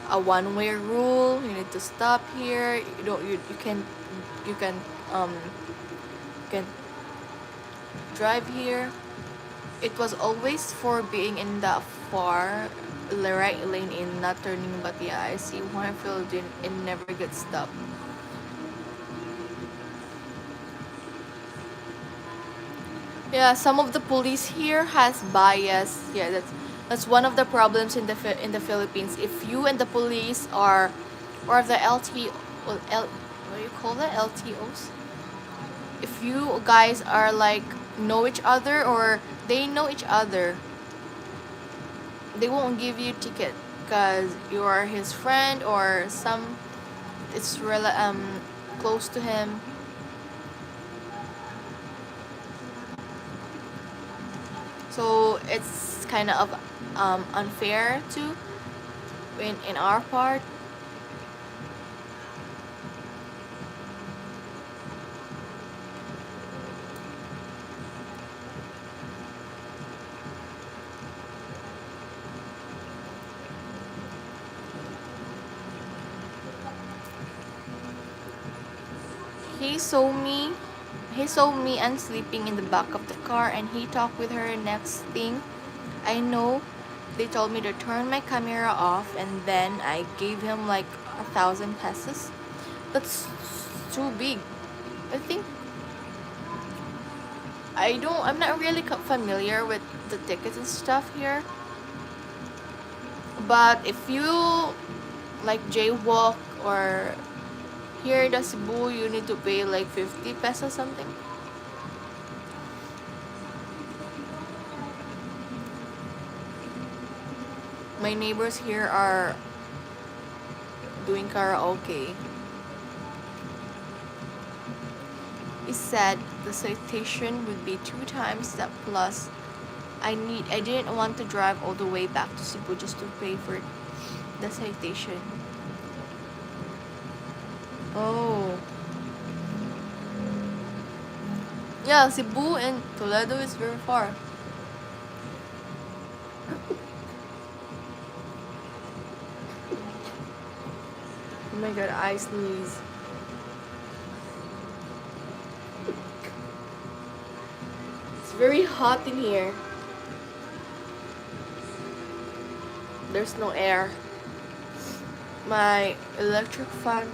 a one-way rule. You need to stop here. You don't. You can you can um can drive here. It was always for being in the far right lane in not turning, but yeah, I see one field in it never gets stopped. Yeah, some of the police here has bias. Yeah, that's one of the problems in the Philippines. If you and the police are, or the what do you call that, LTOs? If you guys are like know each other or they know each other, they won't give you ticket because you are his friend or it's really close to him. So it's kind of unfair too in our part. He saw me and sleeping in the back of the car and he talked with her. Next thing I know, they told me to turn my camera off and then I gave him like 1,000 pesos. That's too big. I think I'm not really familiar with the tickets and stuff here. But if you like jaywalk or here in the Cebu, you need to pay like 50 pesos something. My neighbors here are doing karaoke. He said the citation would be 2 times that plus I didn't want to drive all the way back to Cebu just to pay for the citation. Oh. Yeah, Cebu and Toledo is very far. Oh my god, I sneeze. It's very hot in here. There's no air. My electric fan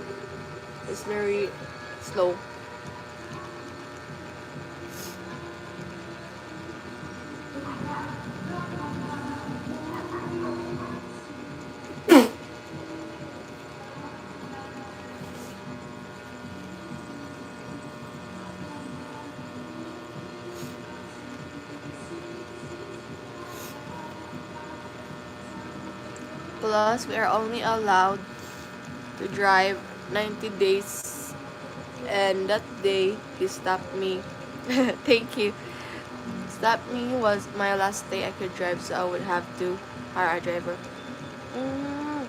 is very slow. Plus, we are only allowed to drive 90 days. And that day, he stopped me. Thank you. Stopped me was my last day I could drive, so I would have to hire a driver. Mm.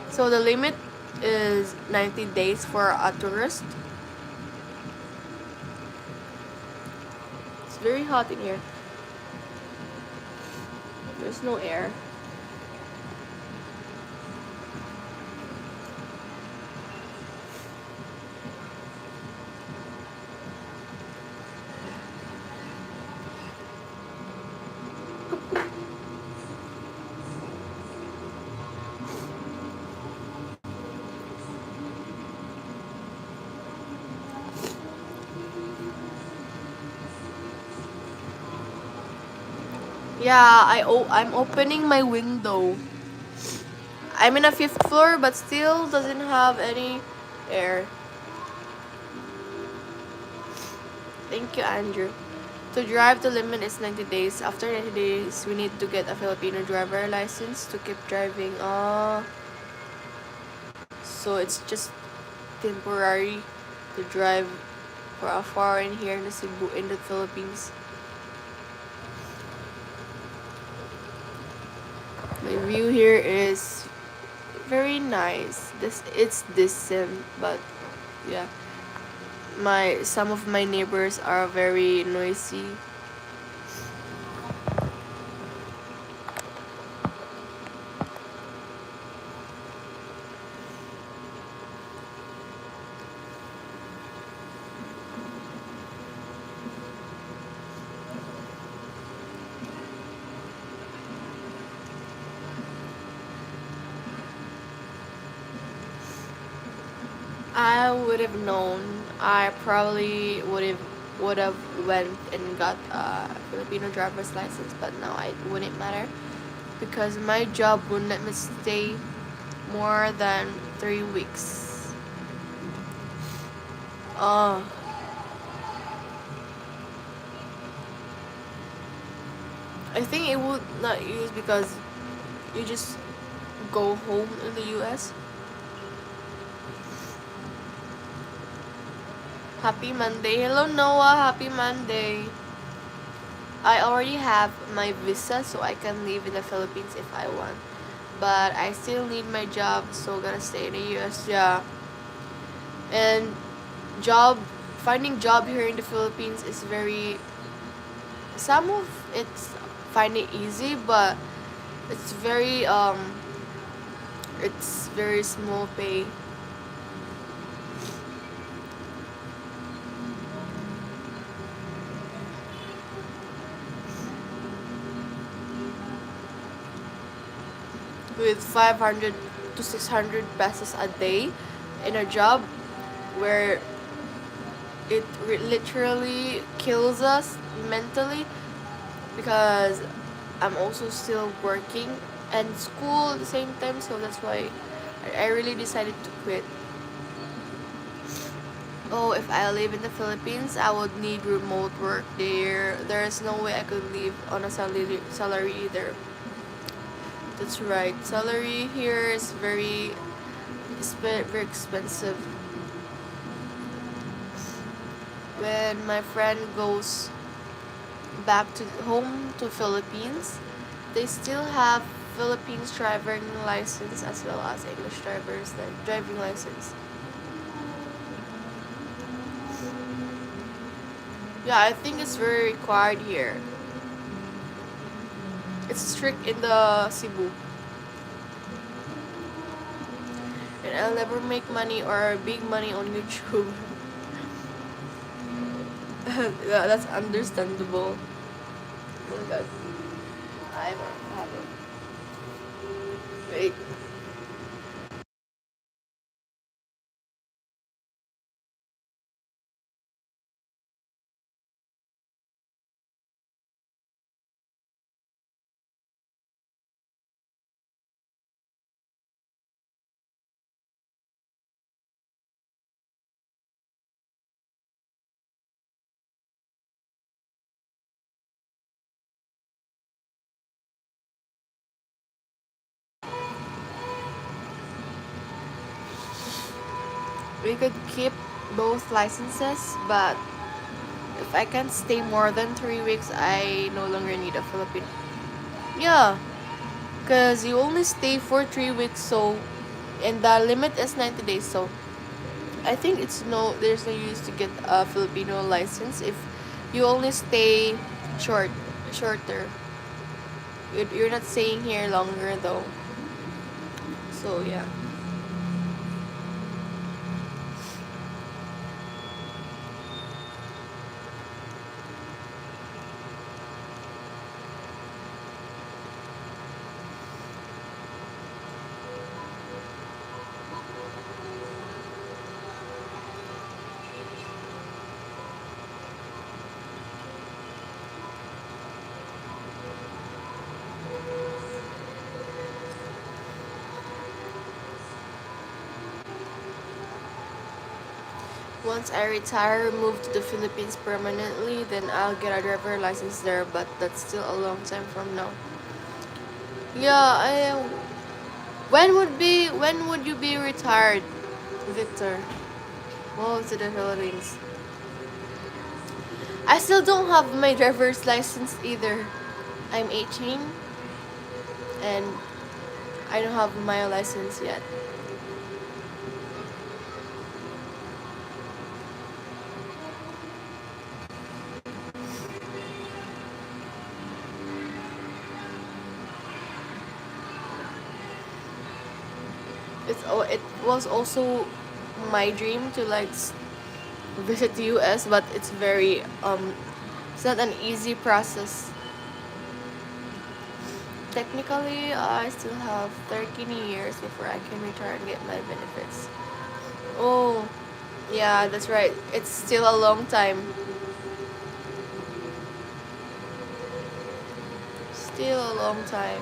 So the limit is 90 days for a tourist. It's very hot in here. There's no air. Yeah, I'm opening my window. I'm in a fifth floor, but still doesn't have any air. Thank you, Andrew. To drive, the limit is 90 days. After 90 days, we need to get a Filipino driver license to keep driving. So it's just temporary to drive for a far in here in the Cebu, in the Philippines. My view here is very nice. It's decent, but yeah. Some of my neighbors are very noisy. I would have known. I probably would have went and got a Filipino driver's license, but now it wouldn't matter because my job wouldn't let me stay more than 3 weeks. Uh, I think it would not use because you just go home in the US. Happy Monday. Hello, Noah. Happy Monday. I already have my visa, so I can live in the Philippines if I want. But I still need my job, so gonna stay in the US. Yeah. And finding job here in the Philippines is very. Some of it's find it easy, but it's very it's very small pay. With 500 to 600 pesos a day in a job where it literally kills us mentally because I'm also still working and school at the same time, so that's why I really decided to quit. Oh, if I live in the Philippines, I would need remote work there. There's no way I could live on a salary either. That's right. Salary here is very expensive. When my friend goes back to home to Philippines, they still have Philippines driving license as well as English driving license. Yeah, I think it's very required here. It's strict in the Cebu. And I'll never make money or big money on YouTube. Yeah, that's understandable. Oh my god. I don't have it. Wait. We could keep both licenses, but if I can't stay more than 3 weeks, I no longer need a Filipino. Yeah, Because you only stay for 3 weeks, so and the limit is 90 days. So I think there's no use to get a Filipino license if you only stay shorter. You're not staying here longer though. So yeah. Once I retire, move to the Philippines permanently, then I'll get a driver license there, but that's still a long time from now. Yeah, when would you be retired, Victor? Well, to the Philippines. I still don't have my driver's license either. I'm 18 and I don't have my license yet. It was also my dream to like visit the US, but it's not an easy process. Technically, I still have 13 years before I can retire and get my benefits. Oh, yeah, that's right. It's still a long time. Still a long time.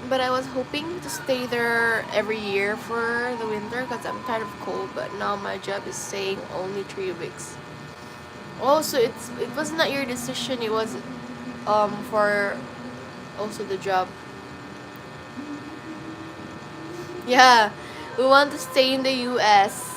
But I was hoping to stay there every year for the winter because I'm tired of cold. But now my job is saying only 3 weeks. Oh, so it was not your decision. It was for also the job. Yeah, we want to stay in the U.S.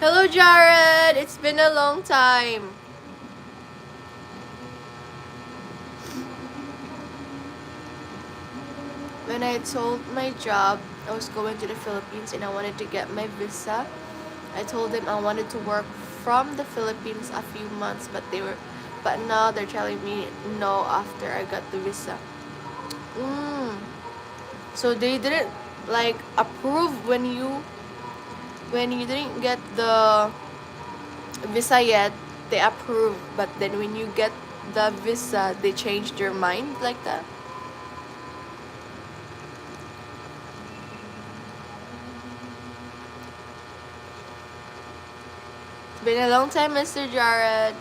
Hello, Jared. It's been a long time. When I told my job I was going to the Philippines and I wanted to get my visa, I told them I wanted to work from the Philippines a few months, but now they're telling me no after I got the visa. So they didn't like approve when you didn't get the visa yet. They approve, but then when you get the visa, they changed their mind like that. It's been a long time, Mr. Jared.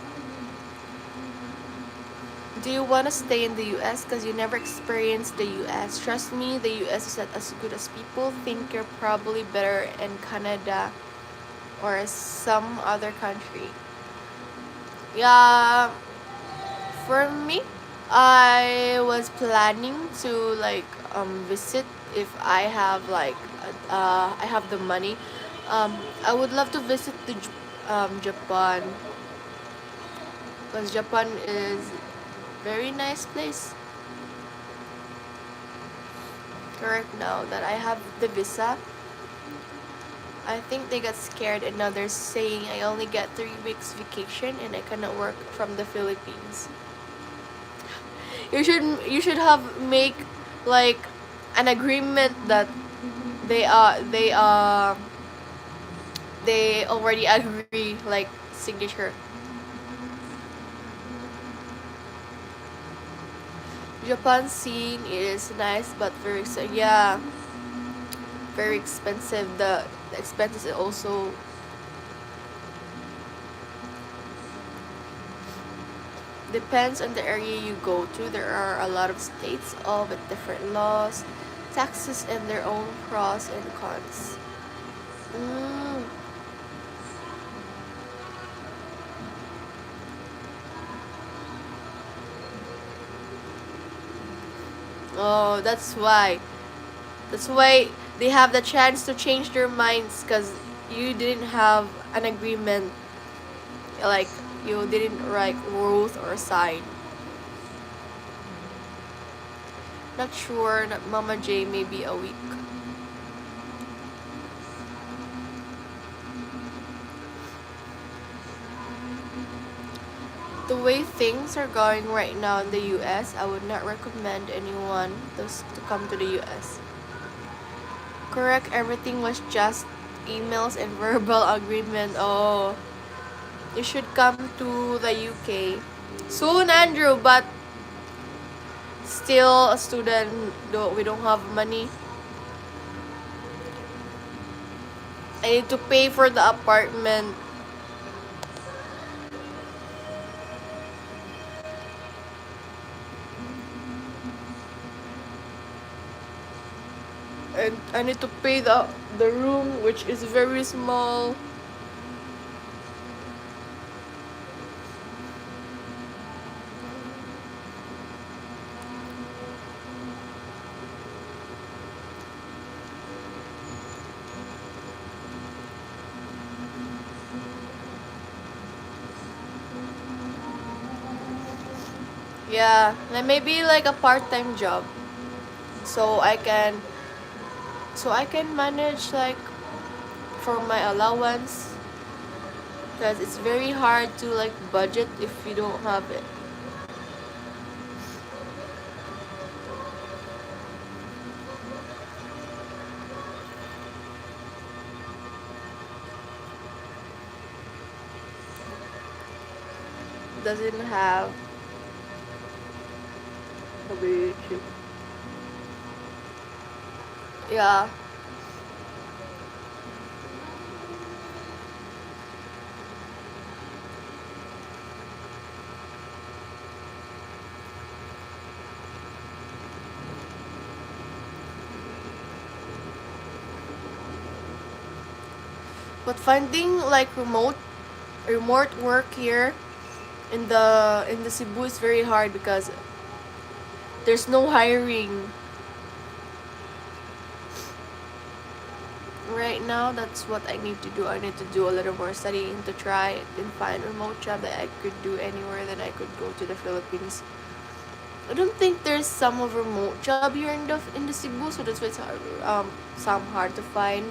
Do you want to stay in the US because you never experienced the US? Trust me, the US is not as good as people think. You're probably better in Canada or some other country. Yeah, for me, I was planning to like visit if I have I have the money. I would love to visit Japan because Japan is very nice place. Correct now that I have the visa. I think they got scared and now they're saying I only get 3 weeks vacation and I cannot work from the Philippines. You should have make like an agreement that they they already agree, like signature. Japan scene is nice but yeah, very expensive. The expenses also depends on the area you go to. There are a lot of states, all with different laws, taxes, and their own pros and cons. Mm. Oh, that's why. That's why they have the chance to change their minds because you didn't have an agreement, like you didn't write rules or sign. Not sure that Mama J may be a week. The way things are going right now in the US, I would not recommend anyone to come to the US. Correct, everything was just emails and verbal agreement. Oh, you should come to the UK soon, Andrew, but still a student, we don't have money. I need to pay for the apartment. And I need to pay the room, which is very small. Yeah, like maybe like a part-time job, so I can manage like for my allowance, because it's very hard to like budget if you don't have it. Doesn't have a very cheap. Yeah. But finding like remote work here in the Cebu is very hard because there's no hiring. Right now, that's what I need to do. I need to do a little more studying to try and find a remote job that I could do anywhere. Then I could go to the Philippines. I don't think there's some of remote job here in the Cebu, so that's why it's hard, some hard to find.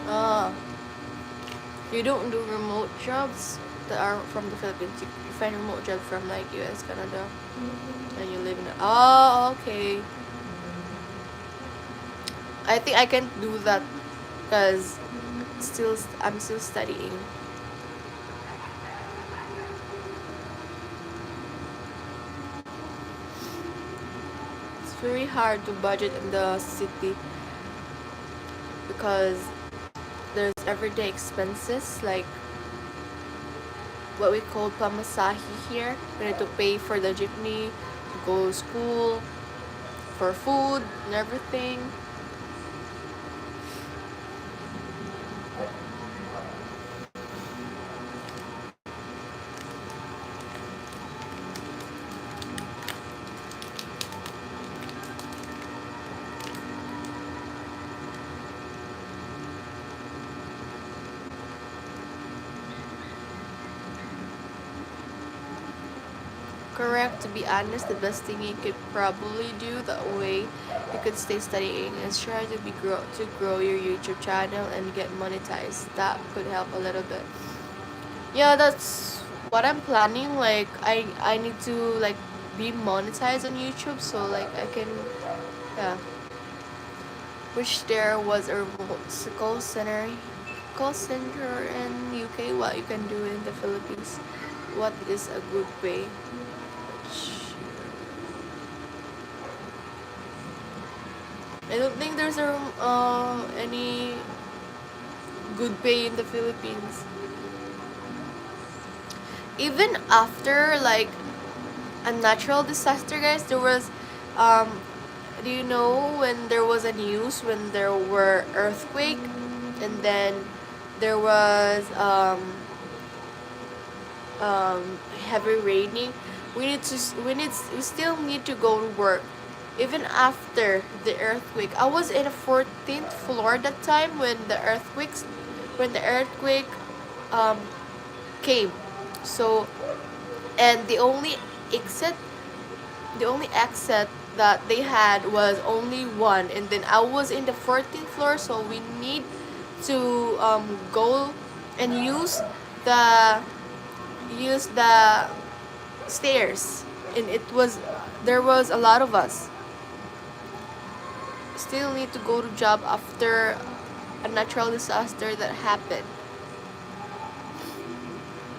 Ah, you don't do remote jobs that are from the Philippines. You find remote jobs from like US, Canada, and you live in. Oh, okay. I think I can do that because I'm still studying. It's very hard to budget in the city because there's everyday expenses like what we call pamasahi here. We need to pay for the jeepney to go to school, for food and everything. correct. To be honest, the best thing you could probably do that way you could stay studying is try to grow your YouTube channel and get monetized. That could help a little bit. Yeah, that's what I'm planning. Like I need to like be monetized on YouTube, so like I can, yeah. Wish there was a call center in UK. What you can do in the Philippines? What is a good pay? I don't think there's any good pay in the Philippines. Even after like a natural disaster, guys, there was do you know when there was a news when there were earthquake and then there was heavy raining? We still need to go to work even after the earthquake. I was in a 14th floor that time when the earthquake um, came. So, and the only exit that they had was only one, and then I was in the 14th floor, so we need to go and the use the stairs, and there was a lot of us. Still need to go to job after a natural disaster that happened.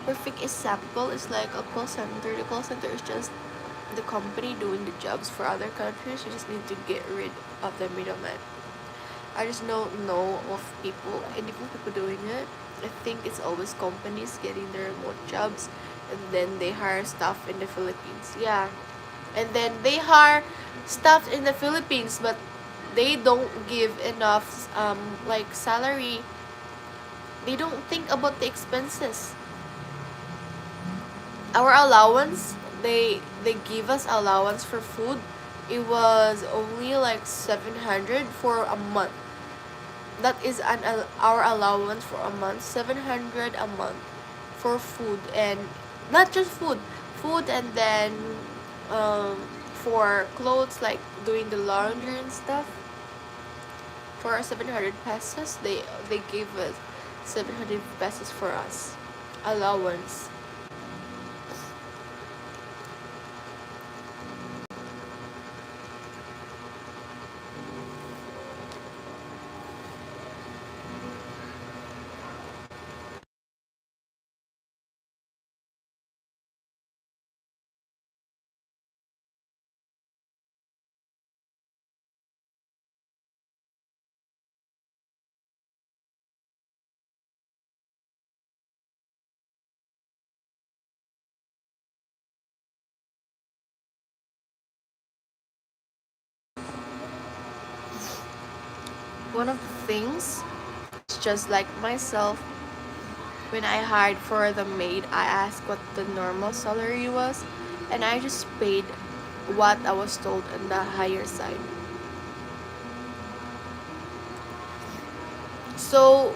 Perfect example is like a call center. The call center is just the company doing the jobs for other countries. You just need to get rid of the middleman. I just don't know of different people doing it. I think it's always companies getting their remote jobs, and then they hire staff in the Philippines. Yeah, and then they hire staff in the Philippines, but they don't give enough like salary. They don't think about the expenses. Our allowance, they give us allowance for food. It was only like 700 for a month. That is our allowance for a month. 700 a month for food, and not just food, and then for clothes, like doing the laundry and stuff. For 700 pesos, they gave us 700 pesos for us allowance. One of the things, it's just like myself, when I hired for the maid, I asked what the normal salary was, and I just paid what I was told on the higher side. So,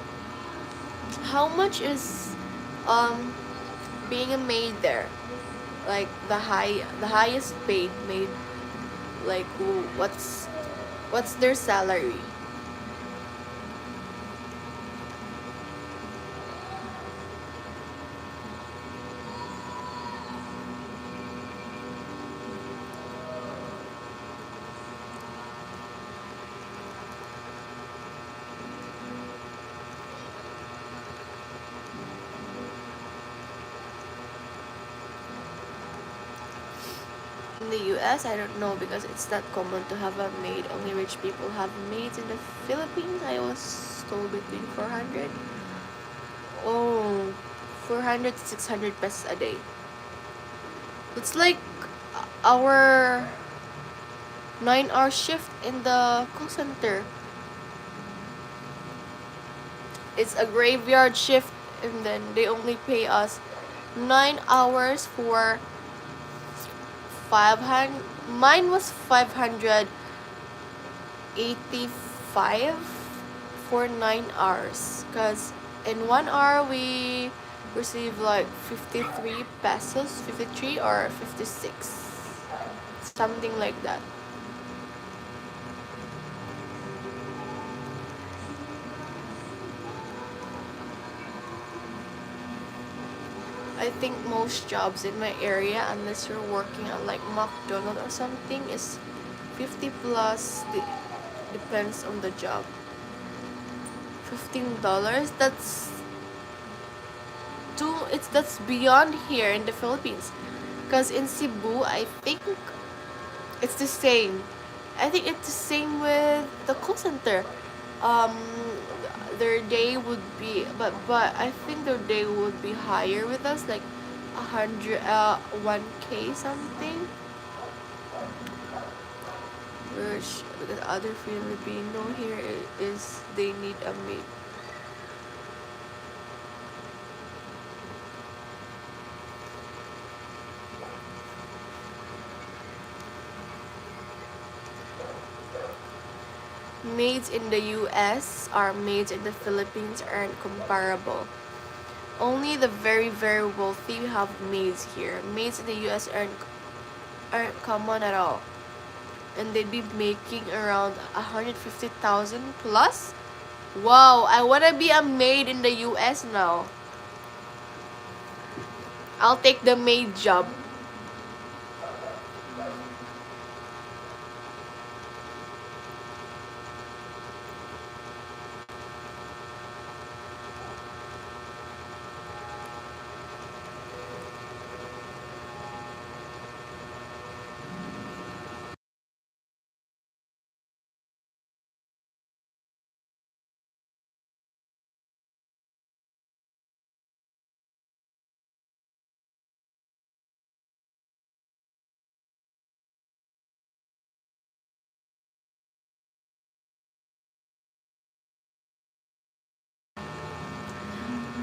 how much is um being a maid there? Like the highest paid maid, like what's their salary? In the US, I don't know because it's not common to have a maid. Only rich people have maids. In the Philippines, I was told between 400. Oh, 400 to 600 pesos a day. It's like our 9-hour shift in the call center. It's a graveyard shift, and then they only pay us 9 hours for 500. Mine was 585 for 9 hours, because in 1 hour we receive like 53 pesos, 53 or 56, something like that. I think most jobs in my area, unless you're working at like McDonald's or something, is 50 plus. Depends on the job. $15. That's beyond here in the Philippines. Cause in Cebu, I think it's the same. I think it's the same with the call center. Um, their day would be, but I think their day would be higher with us, like 1K something. Which the other Filipino here is they need a maid. Maids in the US are maids in the Philippines aren't comparable. Only the very very wealthy have maids here. Maids in the US aren't common at all. And they'd be making around 150,000 plus. Wow, I wanna be a maid in the US now. I'll take the maid job.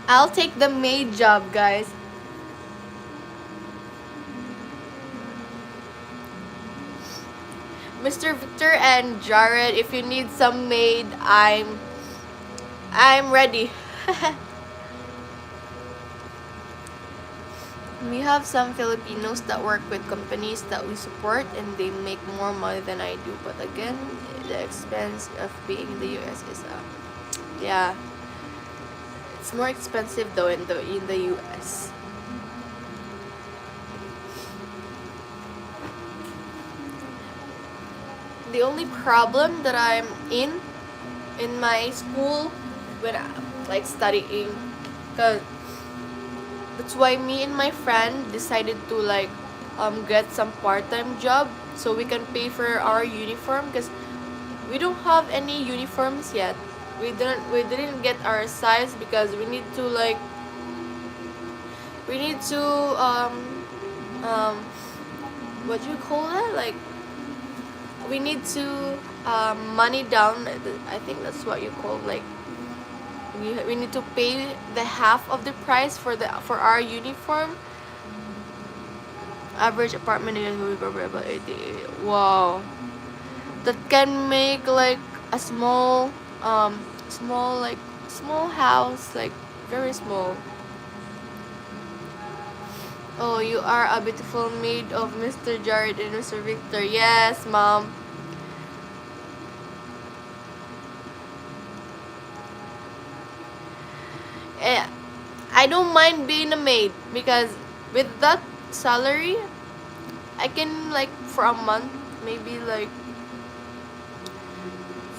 I'll take the maid job, guys. Mr. Victor and Jared, if you need some maid, I'm ready. We have some Filipinos that work with companies that we support and they make more money than I do. But again, the expense of being in the US is yeah. It's more expensive though in the US. The only problem that I'm in my school when I'm like studying, cause that's why me and my friend decided to like get some part-time job so we can pay for our uniform, because we don't have any uniforms yet. We didn't get our size because we need to what do you call that, like we need to money down. I think that's what you call, like we need to pay the half of the price for our uniform. Average apartment in about 80. Wow, that can make like a small small house, like very small. Oh, you are a beautiful maid of Mr. Jared and Mr. Victor. Yes, mom. Eh, I don't mind being a maid because with that salary, I can like for a month, maybe like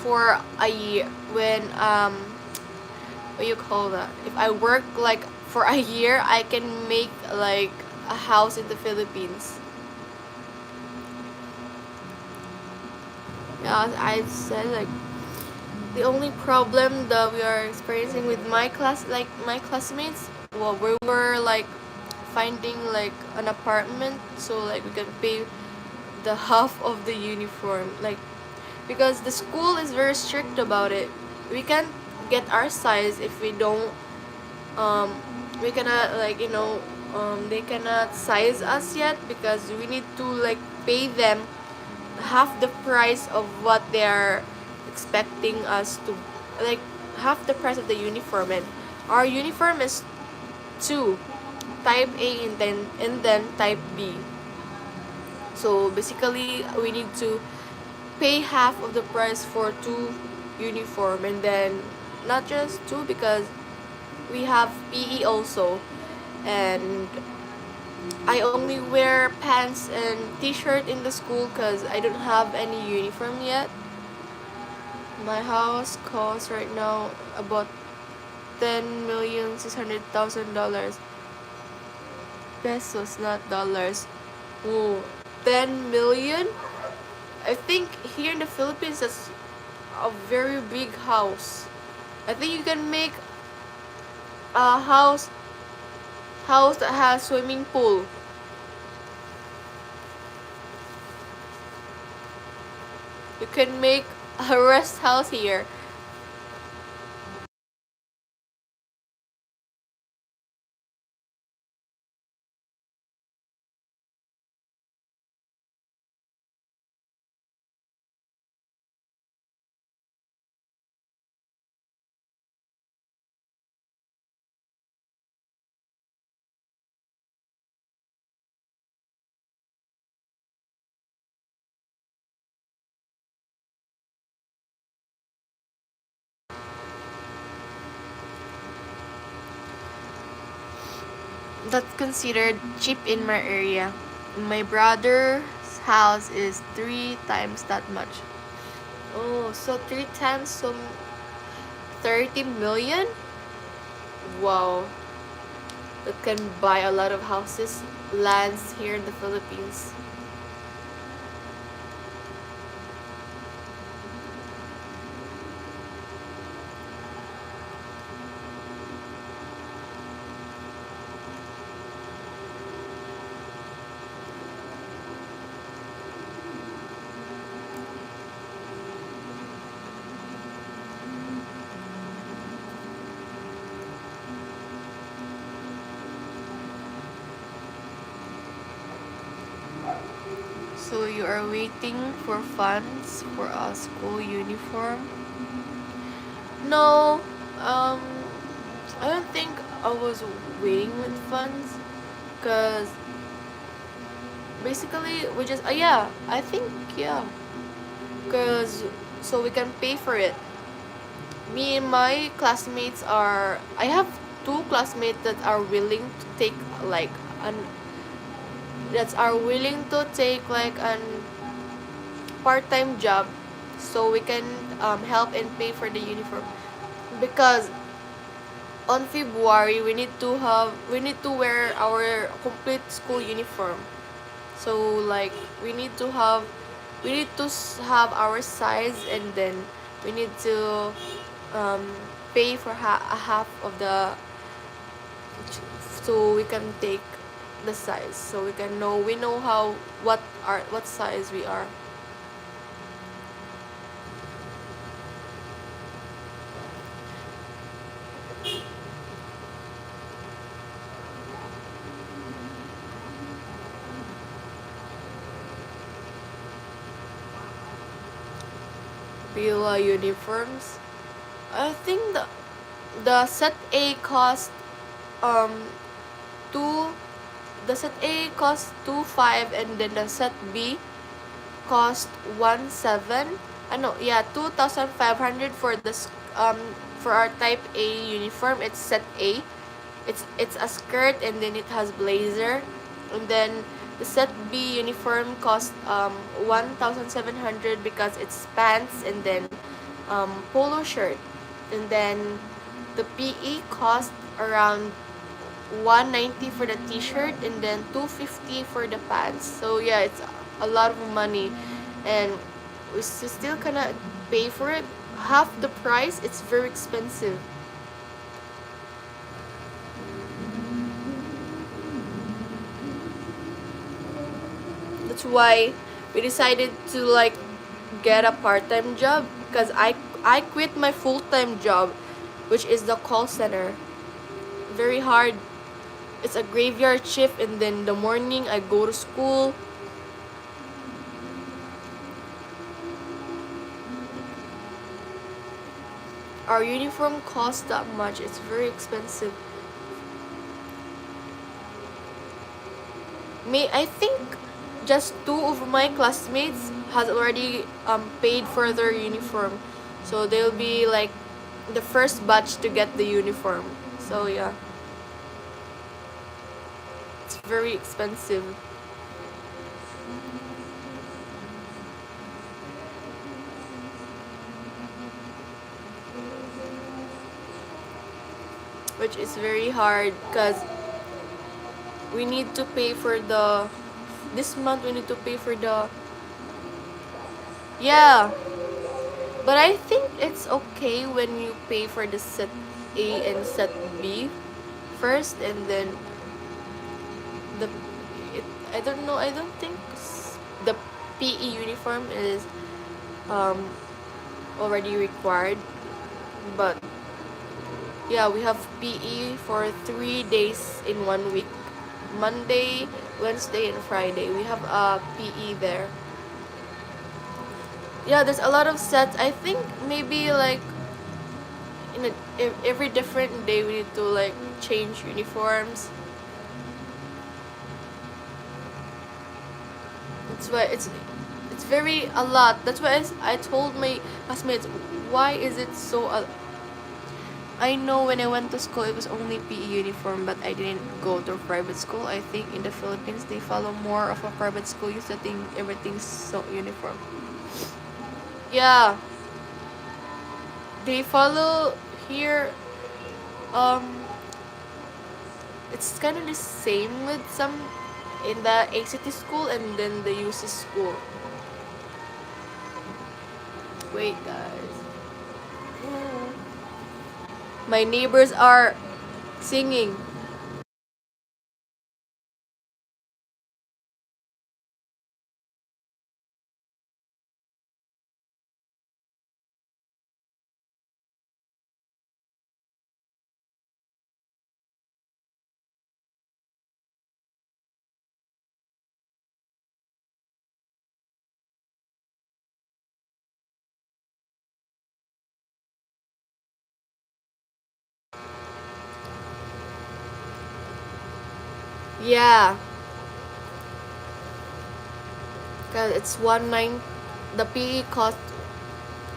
for a year, when what you call that? If I work like for a year, I can make like a house in the Philippines. Yeah, I said like the only problem that we are experiencing with my classmates, well, we were like finding like an apartment so like we can pay the half of the uniform, like because the school is very strict about it. We can't get our size if we don't we cannot like they cannot size us yet because we need to like pay them half the price of what they are expecting us to, like half the price of the uniform. And our uniform is two, type A and then type B. So basically we need to pay half of the price for two uniform, and then not just two because we have PE also, and I only wear pants and t-shirt in the school because I don't have any uniform yet. My house costs right now about $10,600,000 pesos, not dollars. Oh, 10 million. I think here in the Philippines that's a very big house. I think you can make a house that has swimming pool. You can make a rest house here. That's considered cheap in my area. My brother's house is 3 times that much. Oh, so 3 times, so 30 million? Wow. That can buy a lot of houses, lands here in the Philippines. So you are waiting for funds for a school uniform? No, I don't think I was waiting with funds, cause basically we just yeah, I think yeah, cause so we can pay for it. Me and my classmates are, I have two classmates that are willing to take like an an part-time job so we can help and pay for the uniform, because on February we need to wear our complete school uniform. So like we need to have our size, and then we need to um, pay for a half of the, so we can take the size, so we know how what size we are. Bila uniforms. I think the set A cost um two the set A cost 2.5, and then the set B cost 1.7. No, yeah, 2,500 for for our type A uniform. It's set A. It's a skirt, and then it has blazer, and then the set B uniform cost 1,700 because it's pants and then polo shirt, and then the PE cost around 190 for the t-shirt, and then 250 for the pants. So yeah, it's a lot of money, and we still cannot pay for it. Half the price, it's very expensive. That's why we decided to like get a part-time job, because I quit my full-time job, which is the call center. Very hard. It's a graveyard shift, and then the morning I go to school. Our uniform costs that much. It's very expensive. I think just two of my classmates has already paid for their uniform, so they'll be like the first batch to get the uniform. So yeah, it's very expensive. Which is very hard because we need to pay for the this month we need to pay for the yeah, but I think it's okay when you pay for the set A and set B first, and then the it, I don't know, I don't think the PE uniform is um already required, but yeah, we have PE for 3 days in 1 week. Monday, Wednesday, and Friday. We have a PE there. Yeah, there's a lot of sets. I think maybe like every different day we need to like change uniforms. That's why it's very a lot. That's why I told my classmates, why is it so I know when I went to school it was only PE uniform, but I didn't go to a private school. I think in the Philippines they follow more of a private school. You think everything's so uniform. Yeah, they follow here. It's kind of the same with some in the ACT school and then the UC school. Wait, guys. My neighbors are singing. Yeah, cause it's 190. The PE cost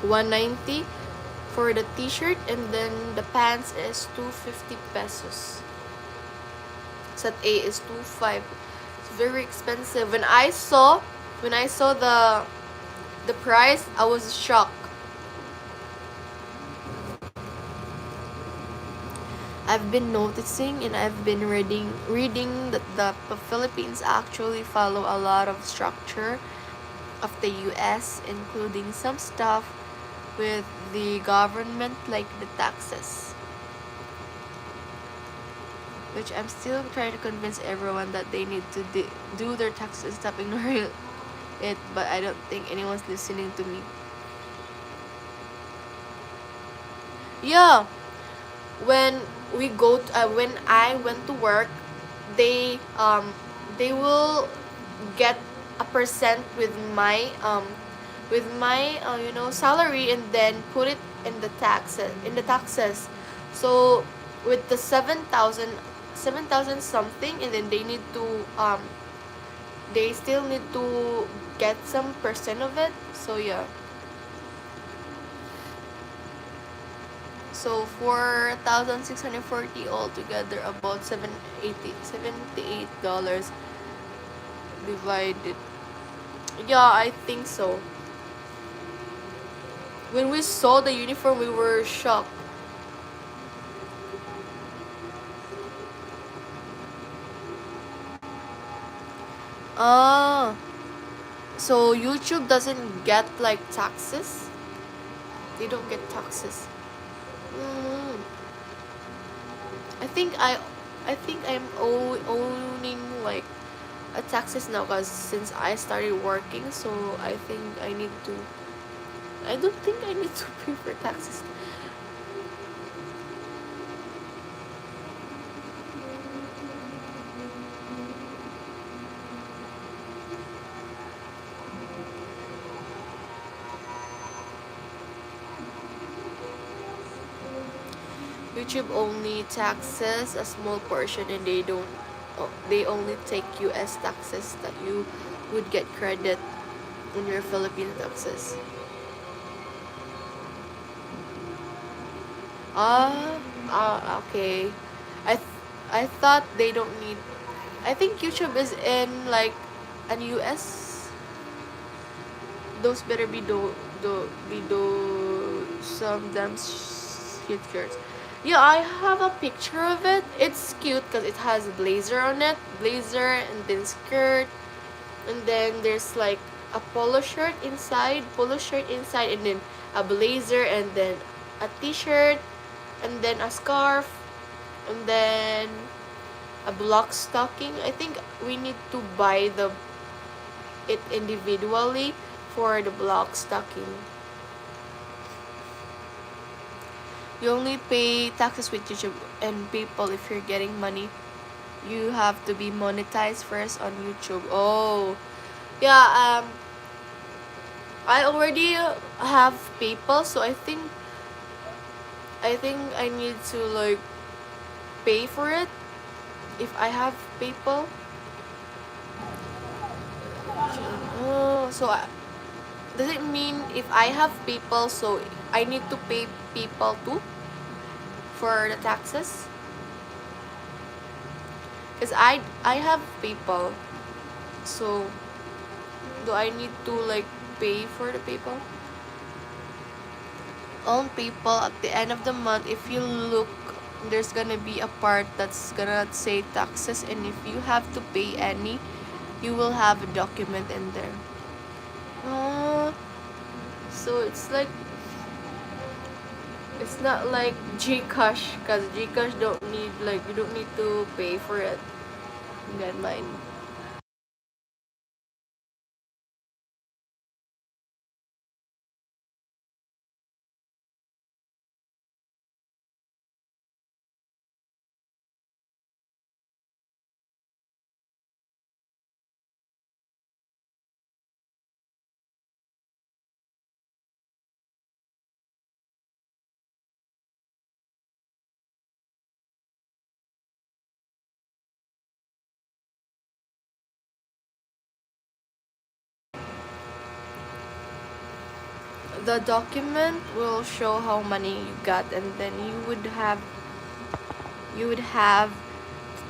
190 for the t-shirt, and then the pants is 250 pesos. Set A is 25. It's very expensive. When I saw the price, I was shocked. I've been noticing and I've been reading that the Philippines actually follow a lot of structure of the US, including some stuff with the government like the taxes. Which I'm still trying to convince everyone that they need to do their taxes, stop ignoring it, but I don't think anyone's listening to me. Yeah, when when I went to work, they will get a percent with my salary, and then put it in the taxes. So with the 7,000 something, and then they still need to get some percent of it. So yeah. So 4,640 altogether, about $78 divided. Yeah, I think so. When we saw the uniform, we were shocked. Ah, so YouTube doesn't get like taxes? They don't get taxes. Mm. I think I'm owning like a taxes now, cause since I started working, so I think I need to. I don't think I need to pay for taxes. YouTube only taxes a small portion, and they don't they only take US taxes that you would get credit on your Filipino taxes. Okay. I thought they don't need. I think YouTube is in like an US. Those better be some damn cute shirts. Yeah, I have a picture of it. It's cute because it has a blazer on it, blazer and then skirt, and then there's like a polo shirt inside, and then a blazer, and then a t-shirt, and then a scarf, and then a block stocking. I think we need to buy it individually for the block stocking. You only pay taxes with YouTube and PayPal if you're getting money. You have to be monetized first on YouTube. Oh, yeah. I already have PayPal, so I think I need to like pay for it if I have PayPal. Oh, so does it mean if I have PayPal, so I need to pay PayPal too for the taxes? Cause I have PayPal, so do I need to like pay for the PayPal? On PayPal, at the end of the month, if you look, there's gonna be a part that's gonna say taxes, and if you have to pay any, you will have a document in there. So it's like, it's not like Gcash, cause Gcash don't need, like, you don't need to pay for it. Get mine. The document will show how money you got, and then you would have to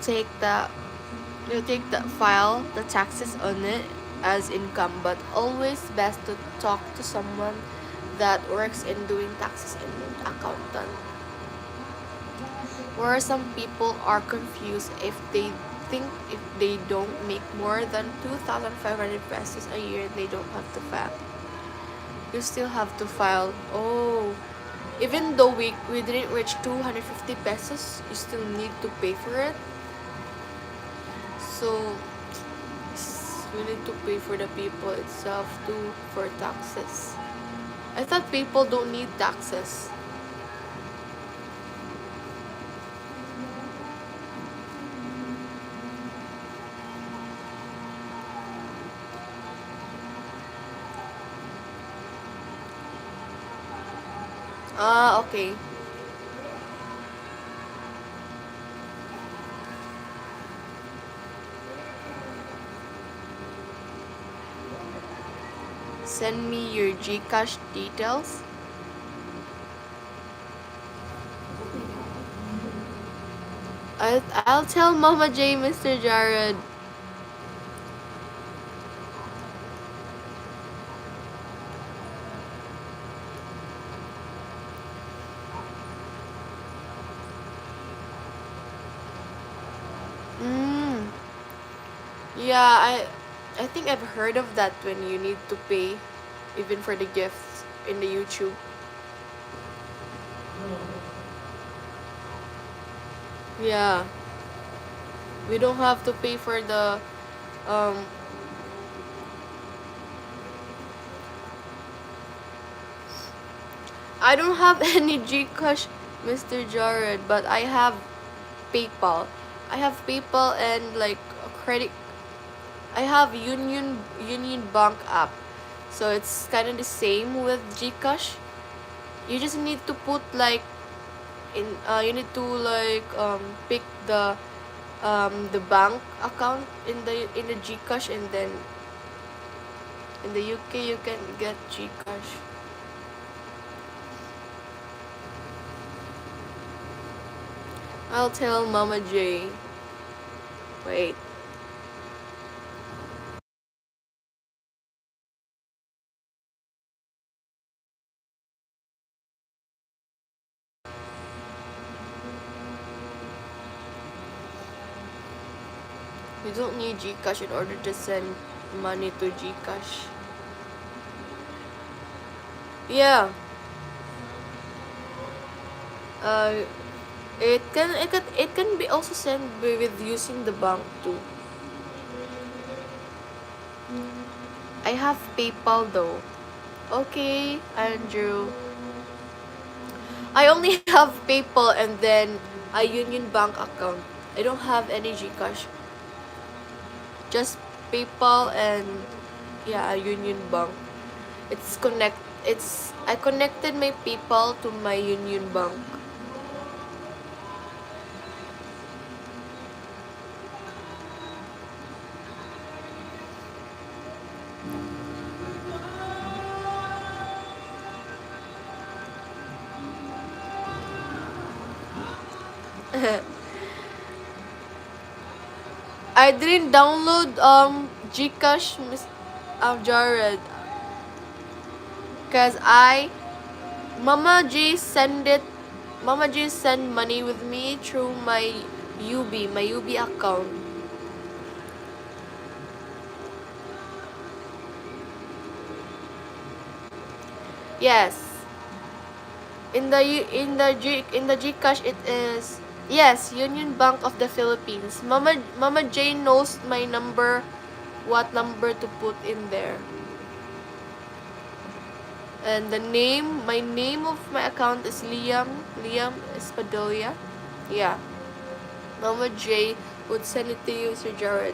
take the file the taxes on it as income, but always best to talk to someone that works in doing taxes and accountant. Where some people are confused if they think if they don't make more than 2,500 pesos a year, they don't have to file. You still have to file. Oh, even though we didn't reach 250 pesos, you still need to pay for it. So we need to pay for the people itself too for taxes. I thought people don't need taxes. Okay. Send me your Gcash details. I'll tell Mama J, Mr. Jared. Yeah, I think I've heard of that when you need to pay even for the gifts in the YouTube. Yeah. We don't have to pay for the um I don't have any Gcash, Mr. Jared, but I have PayPal. I have PayPal and like a credit. I have Union Bank app, so it's kind of the same with Gcash. You just need to put like you need to like pick the the bank account in the Gcash, and then in the UK you can get Gcash. I'll tell Mama J. Wait. You don't need Gcash in order to send money to Gcash. Yeah. Uh, it can be also sent with using the bank too. I have PayPal though. Okay, Andrew. I only have PayPal and then a Union Bank account. I don't have any Gcash. Just PayPal and yeah, a Union Bank. I connected my PayPal to my Union Bank. I didn't download Gcash, Miss Jared, cause Mama J send money with me through my UB account. Yes. In the Gcash it is, yes, Union Bank of the Philippines. Mama Jane knows my number, what number to put in there. And my name of my account is Liam Espadilla. Yeah. Mama J would send it to you, Sir Jared.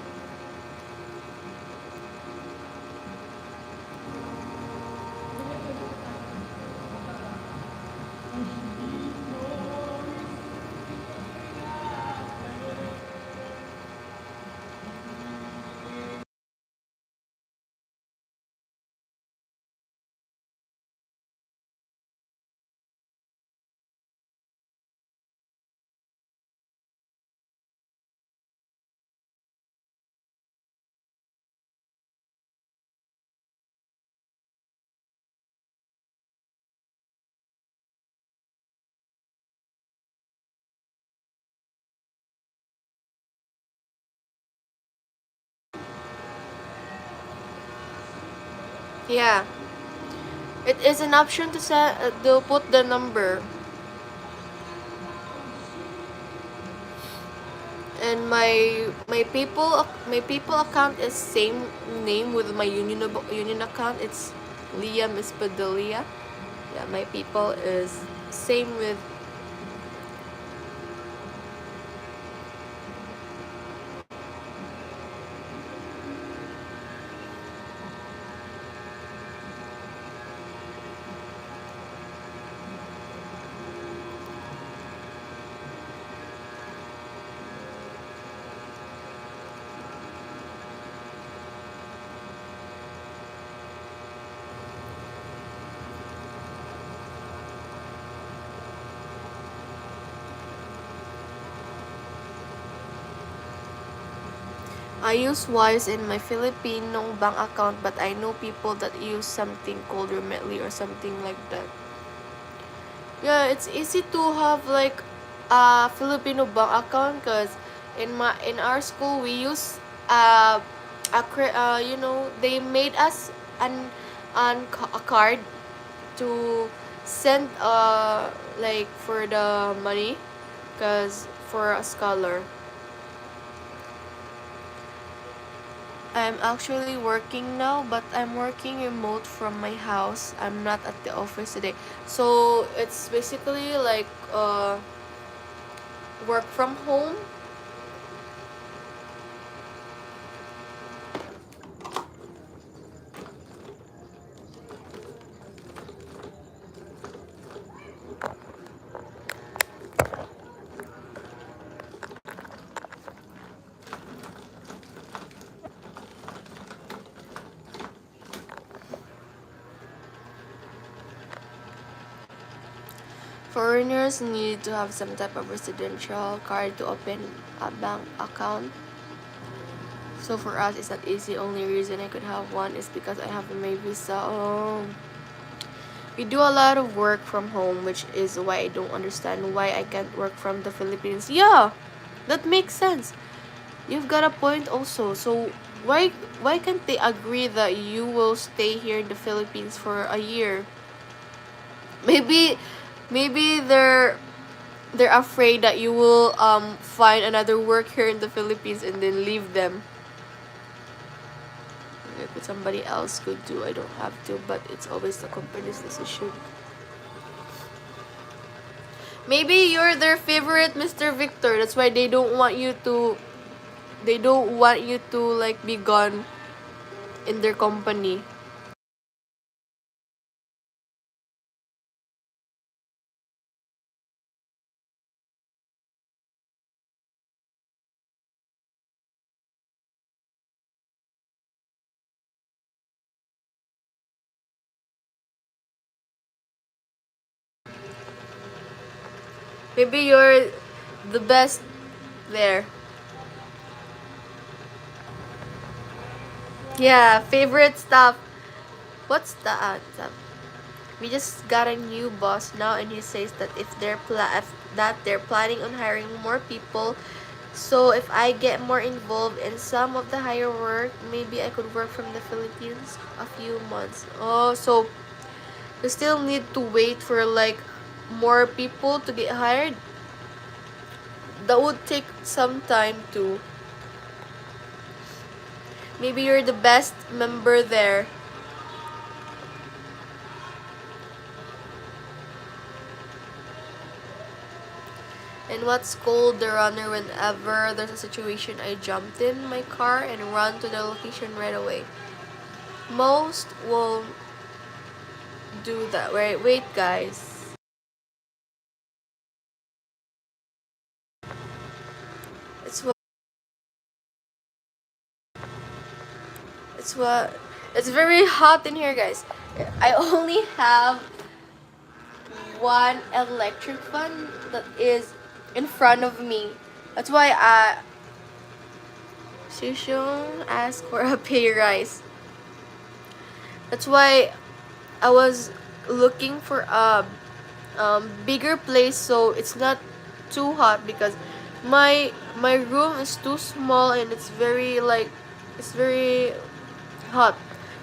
Yeah. It is an option to put the number. And my people account is same name with my union account. It's Liam Espadilla. Yeah, my people is same with. I use Wise in my Filipino bank account, but I know people that use something called Remitly or something like that. Yeah, it's easy to have like a Filipino bank account, because in our school we use they made us a card to send like for the money, because for a scholar. I'm actually working now, but I'm working remote from my house. I'm not at the office today. So it's basically like work from home. Foreigners need to have some type of residential card to open a bank account. So for us, it's not easy. Only reason I could have one is because I have my visa. Oh. We do a lot of work from home, which is why I don't understand why I can't work from the Philippines. Yeah, that makes sense. You've got a point also. So why can't they agree that you will stay here in the Philippines for a year? Maybe they're afraid that you will find another work here in the Philippines and then leave them. Like what somebody else could do, I don't have to, but it's always the company's decision. Maybe you're their favorite, Mr. Victor. That's why they don't want you to like be gone in their company. Maybe you're the best there. Yeah, favorite stuff. What's that? We just got a new boss now, and he says that if they're planning on hiring more people, so if I get more involved in some of the higher work, maybe I could work from the Philippines a few months. Oh, so you still need to wait for like more people to get hired. That would take some time too. Maybe you're the best member there. And what's called the runner? Whenever there's a situation, I jumped in my car and run to the location right away. Most won't do that. Wait guys. It's what it's what it's very hot in here, guys. I only have one electric fan that is in front of me. That's why Shishun asked for a pay rise. That's why I was looking for a bigger place so it's not too hot, because my room is too small and it's very hot.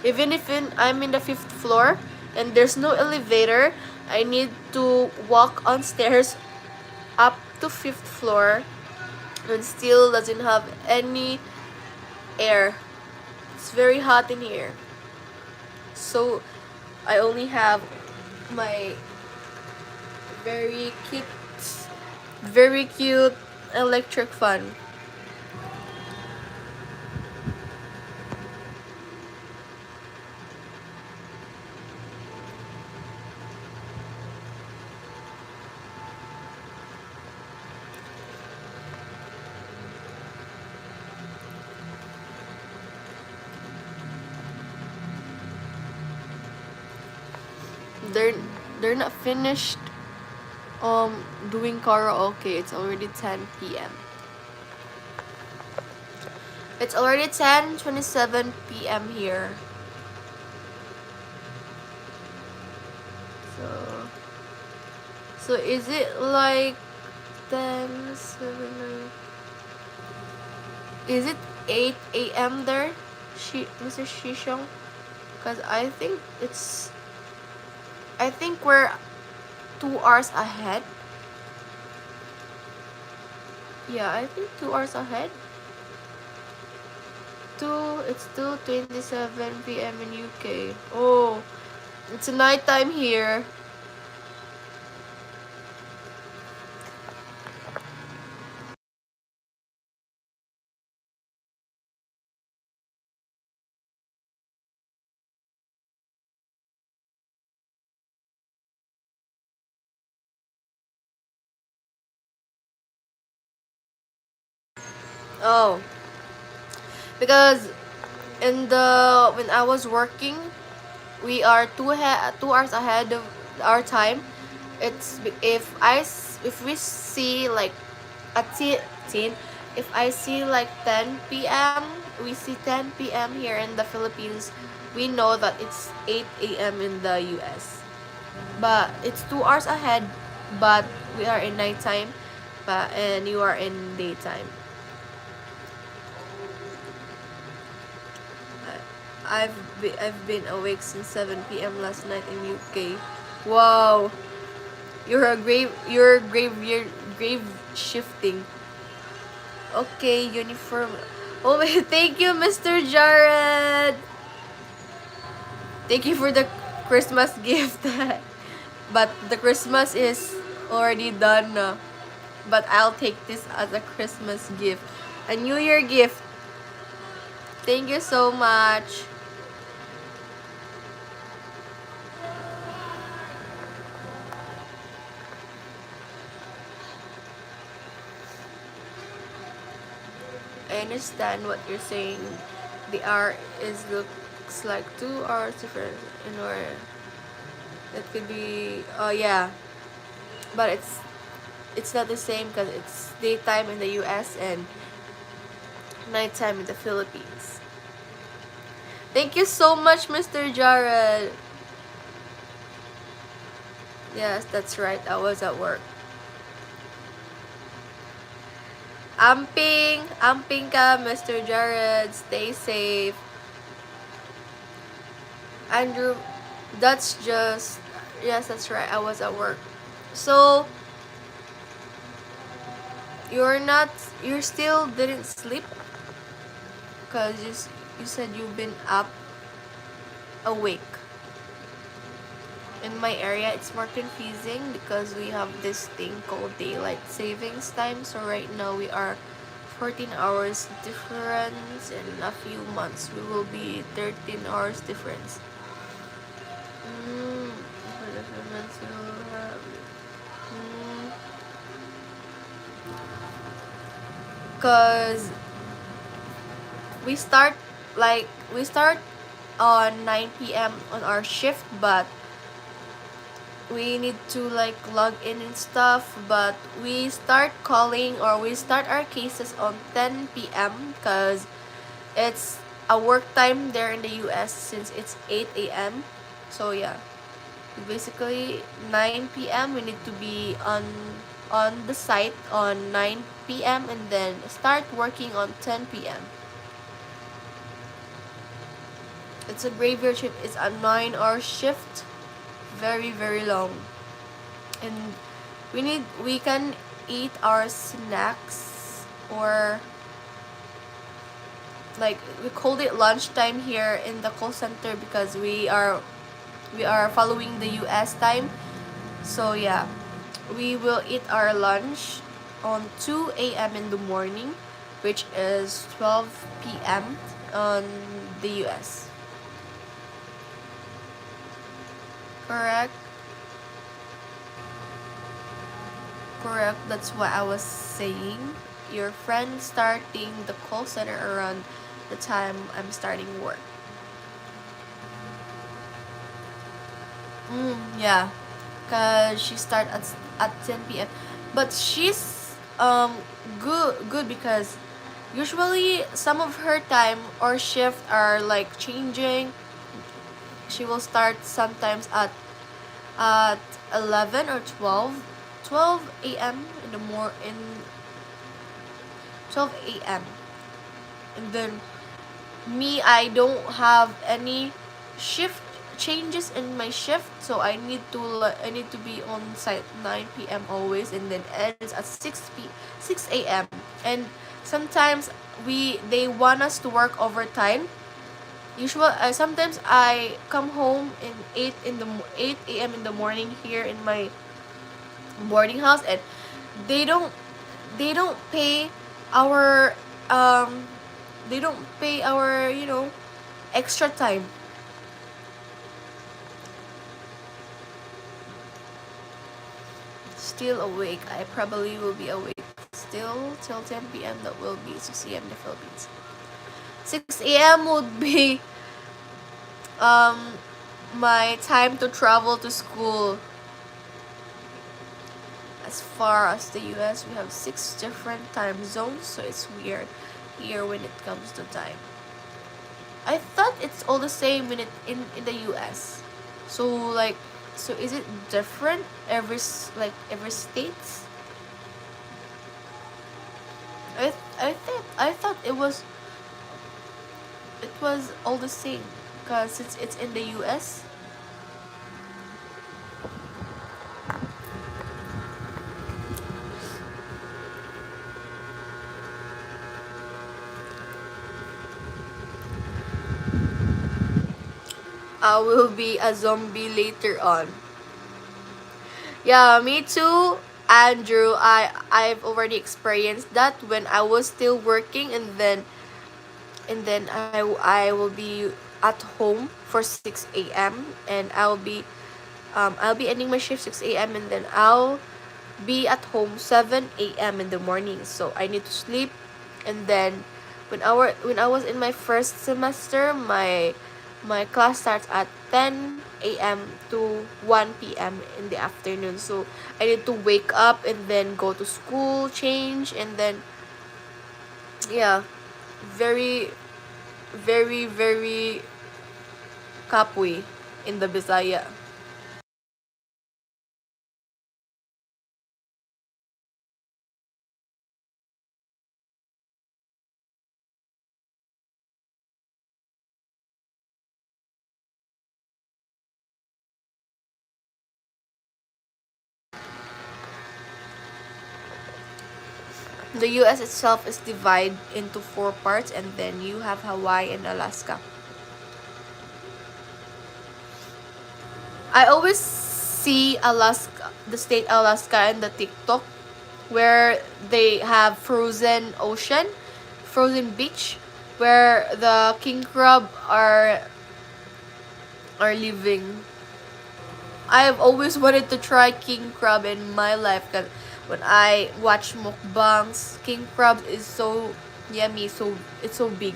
Even if I'm in the 5th floor and there's no elevator, I need to walk on stairs up to 5th floor and still doesn't have any air. It's very hot in here. So I only have my very cute electric fan. They're not finished doing karaoke. It's already 10 p.m. It's already 10:27 p.m. here. So is it like 10, 7, is it 8 a.m. there, Mr. Shishong? Because I think we're 2 hours ahead. Yeah, I think 2 hours ahead. It's 2:27 p.m. in UK. Oh, it's nighttime here. Oh, because when I was working, we are 2 hours ahead of our time, if we see like at 10, if I see like 10 p.m., we see 10 p.m. here in the Philippines, we know that it's 8 a.m. in the US. But it's 2 hours ahead, but we are in nighttime, and you are in daytime. I've been awake since 7 p.m. last night in UK. Wow, you're grave shifting. Okay, uniform. Oh wait, thank you, Mr. Jared. Thank you for the Christmas gift. But the Christmas is already done na. But I'll take this as a Christmas gift. A New Year gift. Thank you so much. I understand what you're saying. The hour is looks like 2 hours difference in order. It could be yeah. But it's not the same because it's daytime in the US and nighttime in the Philippines. Thank you so much, Mr. Jared. Yes, that's right. I was at work. Amping ka, Mr. Jared. Stay safe. Andrew, that's just, yes, that's right. I was at work. So, you still didn't sleep? Because you said you've been up awake. In my area, it's more confusing because we have this thing called daylight savings time. So right now we are 14 hours difference. In a few months, we will be 13 hours difference. For the few months we will have. Cause we start on 9 p.m. on our shift, but we need to like log in and stuff, but we start calling or we start our cases on 10 p.m. because it's a work time there in the US since it's 8 a.m. So yeah, basically 9 p.m. we need to be on the site on 9 p.m. and then start working on 10 p.m. It's a graveyard shift. It's a 9-hour shift, very very long, and we can eat our snacks or like we called it lunchtime here in the call center because we are following the US time. So yeah, we will eat our lunch on 2 a.m. in the morning, which is 12 p.m. on the US. Correct. That's what I was saying. Your friend starting the call center around the time I'm starting work. Yeah, cause she start at 10 p.m. But she's good because usually some of her time or shift are like changing. She will start sometimes at 11 or 12 a.m. in 12 a.m. And then me, I don't have any shift changes in my shift, so I need to be on site 9 p.m. always, and then ends at 6 a.m. And sometimes they want us to work overtime. Sometimes I come home in 8 a.m. in the morning here in my boarding house, and they don't pay our extra time. Still awake. I probably will be awake still till 10 p.m. That will be 6 a.m. in the Philippines. 6 a.m. would be my time to travel to school. as far as the US. We have 6 different time zones, so it's weird here when it comes to time. I thought it's all the same in the US. So like, so is it different every states? I thought it was all the same, because it's in the US. I will be a zombie later on. Yeah, me too, Andrew. I've already experienced that when I was still working, and then I will be at home for 6 a.m. and I'll be ending my shift 6 a.m. and then I'll be at home 7 a.m. in the morning. So I need to sleep, and then when I was in my first semester, my class starts at 10 a.m. to 1 p.m. in the afternoon. So I need to wake up and then go to school, change, and then yeah, very very kapoy in the Bisaya. The US itself is divided into 4 parts, and then you have Hawaii and Alaska. I always see Alaska, the state Alaska, in the TikTok, where they have frozen ocean, frozen beach, where the king crab are living. I've always wanted to try king crab in my life, because when I watch mukbangs, king crab is so yummy, so it's so big.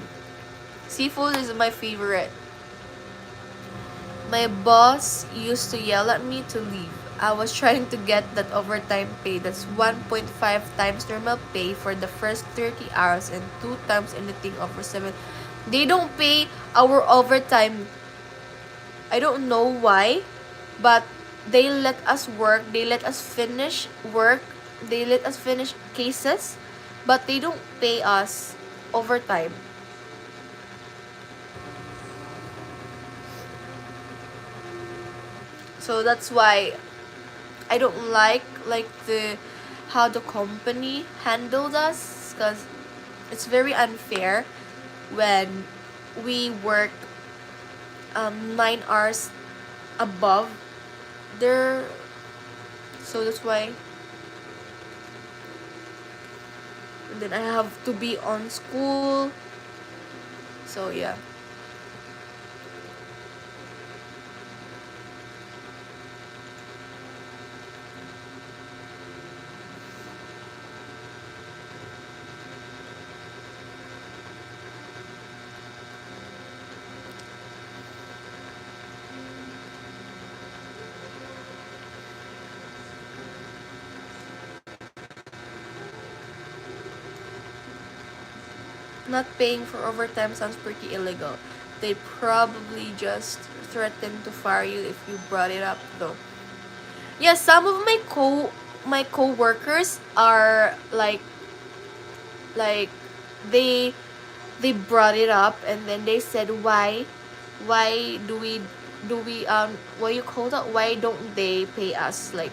Seafood is my favorite. My boss used to yell at me to leave. I was trying to get that overtime pay. That's 1.5 times normal pay for the first 30 hours and 2 times anything over 7. They don't pay our overtime. I don't know why, but they let us work. They let us finish work. They let us finish cases, but they don't pay us overtime. So that's why I don't like the how the company handled us, because it's very unfair when we work 9 hours above their. So that's why. And then I have to be on school. So yeah. Not paying for overtime sounds pretty illegal. They'd probably just threaten to fire you if you brought it up, though. Yeah, some of my co-workers are like they they brought it up, and then they said, why do we what you call that, why don't they pay us like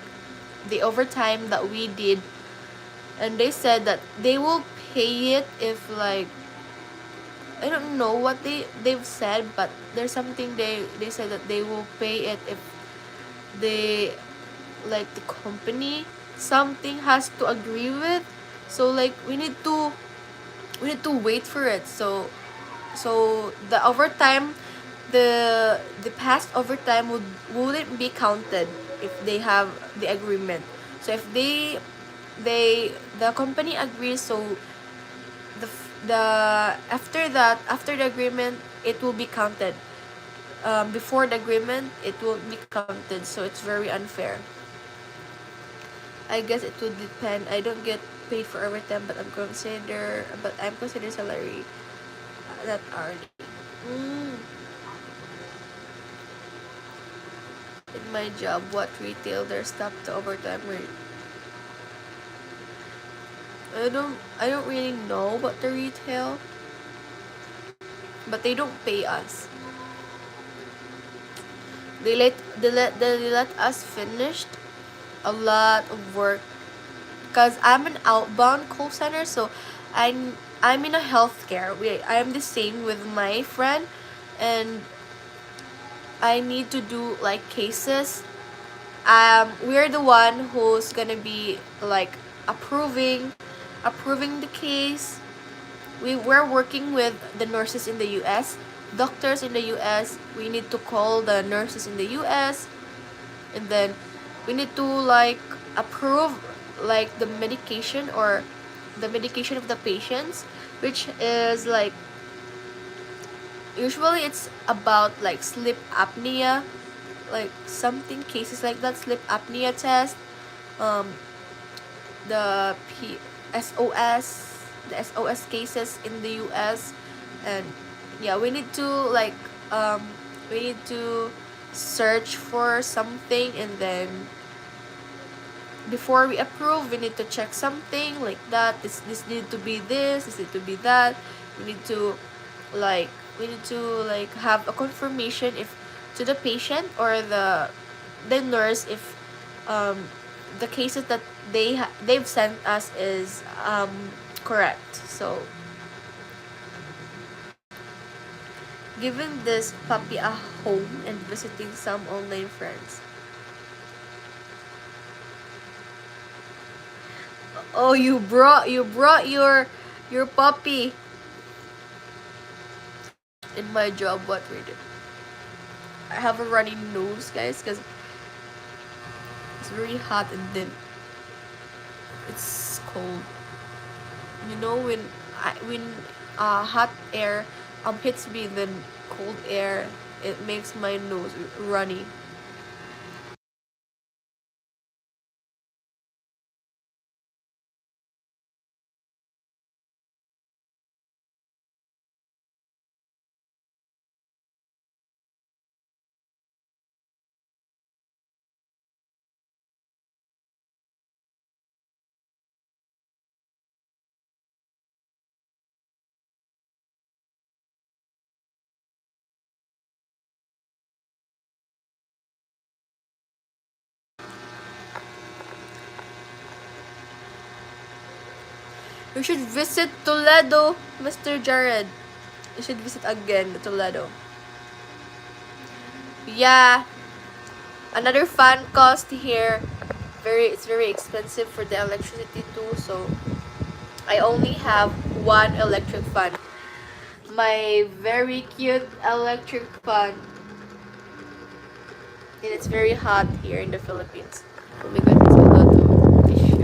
the overtime that we did? And they said that they will pay it if, like, I don't know what they've said, but there's something they said that they will pay it if they, like, the company something has to agree with. So like we need to wait for it. So the overtime, the past overtime wouldn't be counted if they have the agreement. So if the company agrees, so the after that, after the agreement, it will be counted. Before the agreement, it won't be counted. So it's very unfair. I guess it would depend. I don't get paid for overtime, but I'm considered salary that hourly. Mm. In my job, what retailer stopped the overtime rate? I don't really know about the retail, but they don't pay us. They let us finish a lot of work because I'm an outbound call center, so I'm in a healthcare. I am the same with my friend, and I need to do like cases. We're the one who's gonna be like approving the case. We're working with the nurses in the US, doctors in the US. We need to call the nurses in the US, and then we need to like approve like the medication or the medication of the patients, which is like usually it's about like sleep apnea, like something cases like that, sleep apnea test, um the SOS, the SOS cases in the US. And yeah, we need to search for something, and then before we approve we need to check something like that. This need to be this need to be that. We need to like have a confirmation if to the patient or the nurse if um the cases that they've sent us is correct. So giving this puppy a home and visiting some online friends. Oh, you brought your puppy. In my job, what we do, I have a runny nose, guys, because it's very hot, and then it's cold. You know, when hot air hits me, then cold air, it makes my nose runny. You should visit Toledo, Mr. Jared. You should visit again Toledo. Yeah, another fan cost here. It's very expensive for the electricity too. So I only have one electric fan. My very cute electric fan. And it's very hot here in the Philippines. Oh my goodness, a lot of tissues.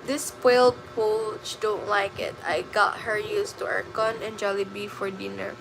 This spoiled pooch don't like it. I got her used to aircon and Jollibee for dinner.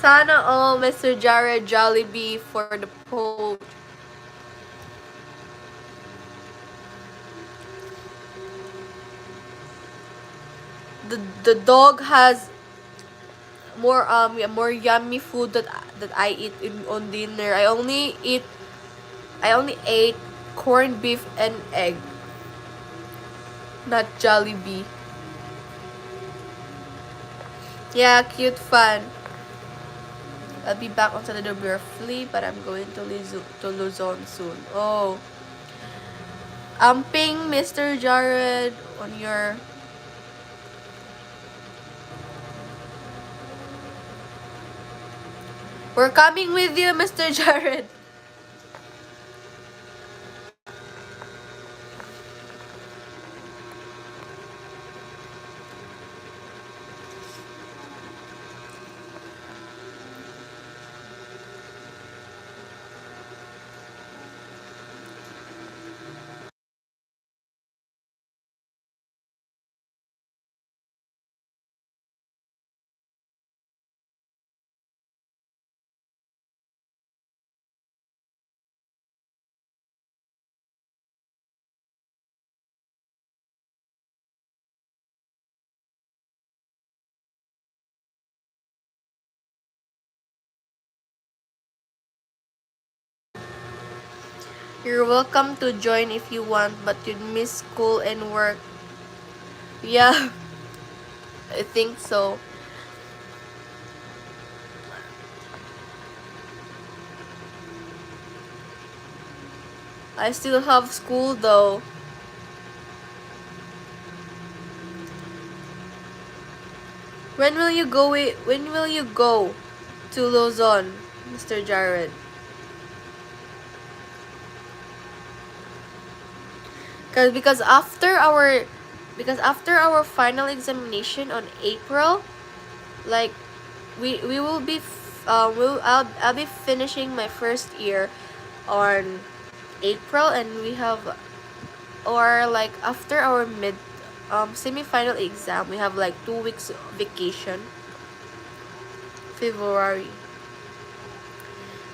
Sana all Mr. Jared Jollibee for the pooch. The dog has more yummy food that I eat on dinner. I only ate corned beef and egg, not Jollibee. Yeah, cute fun. I'll be back on Saturday briefly, but I'm going to Luzon soon. Oh, ping Mr. Jared on your. We're coming with you, Mr. Jared. You're welcome to join if you want, but you'd miss school and work. Yeah, I think so. I still have school though. When will you go? When will you go to Luzon, Mr. Jared? Because after our final examination on April, like we will be I'll be finishing my first year on April, and we have, or like after our semi-final exam, we have like 2 weeks weekation. February.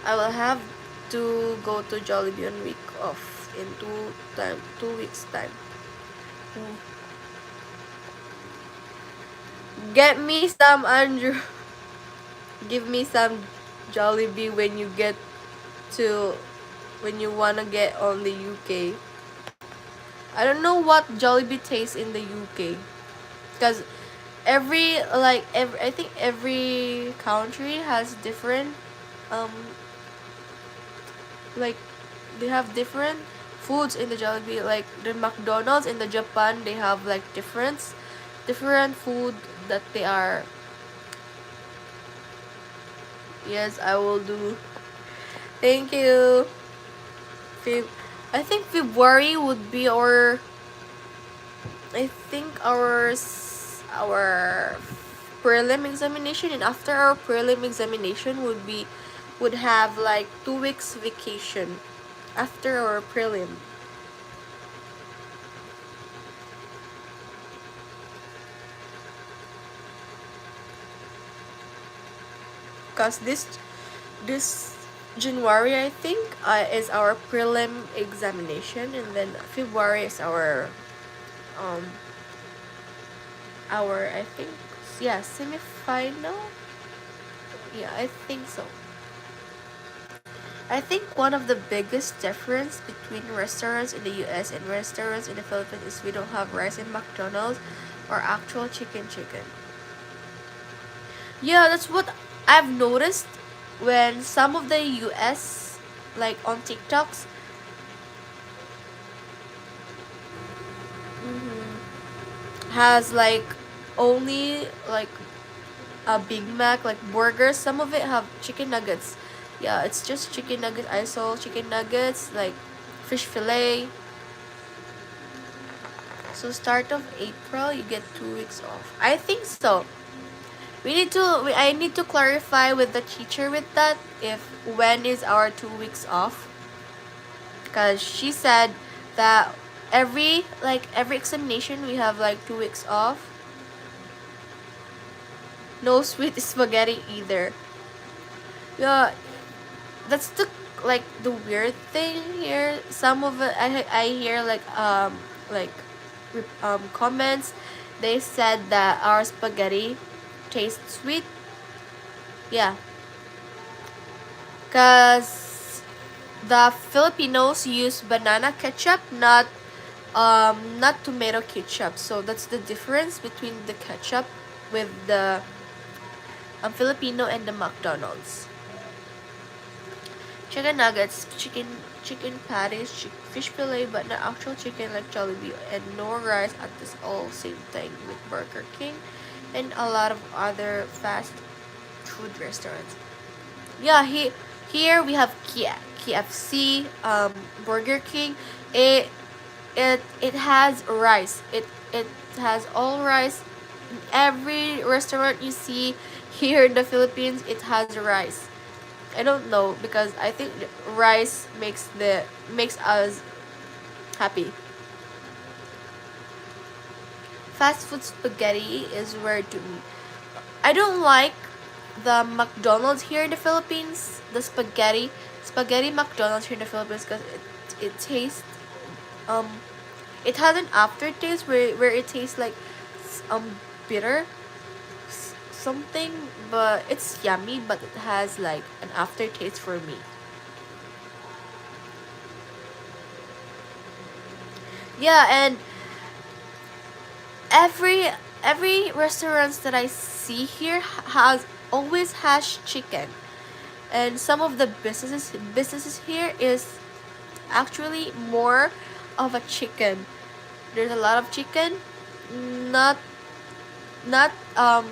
I will have to go to Jollibee on week off in 2 weeks time. Get me some, Andrew. Give me some Jollibee when you wanna get on the UK. I don't know what Jollibee tastes in the UK, because I think every country has different like they have different foods in the Jollibee. Like the McDonald's in the Japan, they have like different food that they are. Yes, I will do. Thank you. I think February would be our. I think our prelim examination, and after our prelim examination would have like 2 weeks vacation after our prelim. Because this January, I think, is our prelim examination, and then February is our I think, yeah, semi-final. Yeah, I think so. I think one of the biggest difference between restaurants in the US and restaurants in the Philippines is we don't have rice in McDonald's or actual chicken. Yeah, that's what I've noticed when some of the US, like on TikToks, has like only like a Big Mac, like burgers. Some of it have chicken nuggets. Yeah, it's just chicken nuggets. I saw chicken nuggets, like fish fillet. So start of April, you get 2 weeks off. I think so. I need to clarify with the teacher with that, if when is our 2 weeks off. Because she said that every examination we have like 2 weeks off. No sweet spaghetti either. Yeah, that's the weird thing here. Some of it I hear comments. They said that our spaghetti tastes sweet, Yeah, because the Filipinos use banana ketchup, not tomato ketchup. So that's the difference between the ketchup with the Filipino and the McDonald's. Chicken nuggets, chicken patties, fish fillet, but not actual chicken like Jollibee, and no rice at this all same thing with Burger King and a lot of other fast food restaurants. Yeah, here we have KFC, Burger King. It it has rice. It has all rice. In every restaurant you see here in the Philippines, it has rice. I don't know because I think rice makes us happy. Fast food spaghetti is where to eat. I don't like the McDonald's here in the Philippines. The spaghetti McDonald's here in the Philippines because it tastes um it has an aftertaste where it tastes like bitter something, but it's yummy, but it has like an aftertaste for me. Yeah, and every every restaurants that I see here has always has chicken, and some of the businesses here is actually more of a chicken. There's a lot of chicken, not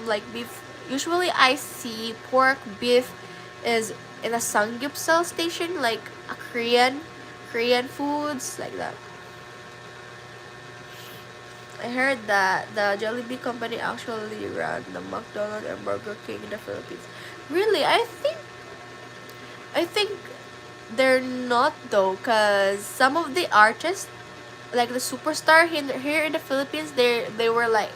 like beef. Usually I see pork, beef is in a samgyeopsal station, like a Korean foods like that. I heard that the Jollibee company actually ran the McDonald's and Burger King in the Philippines. Really, I think they're not though, cause some of the artists, like the superstar here in the Philippines, they were like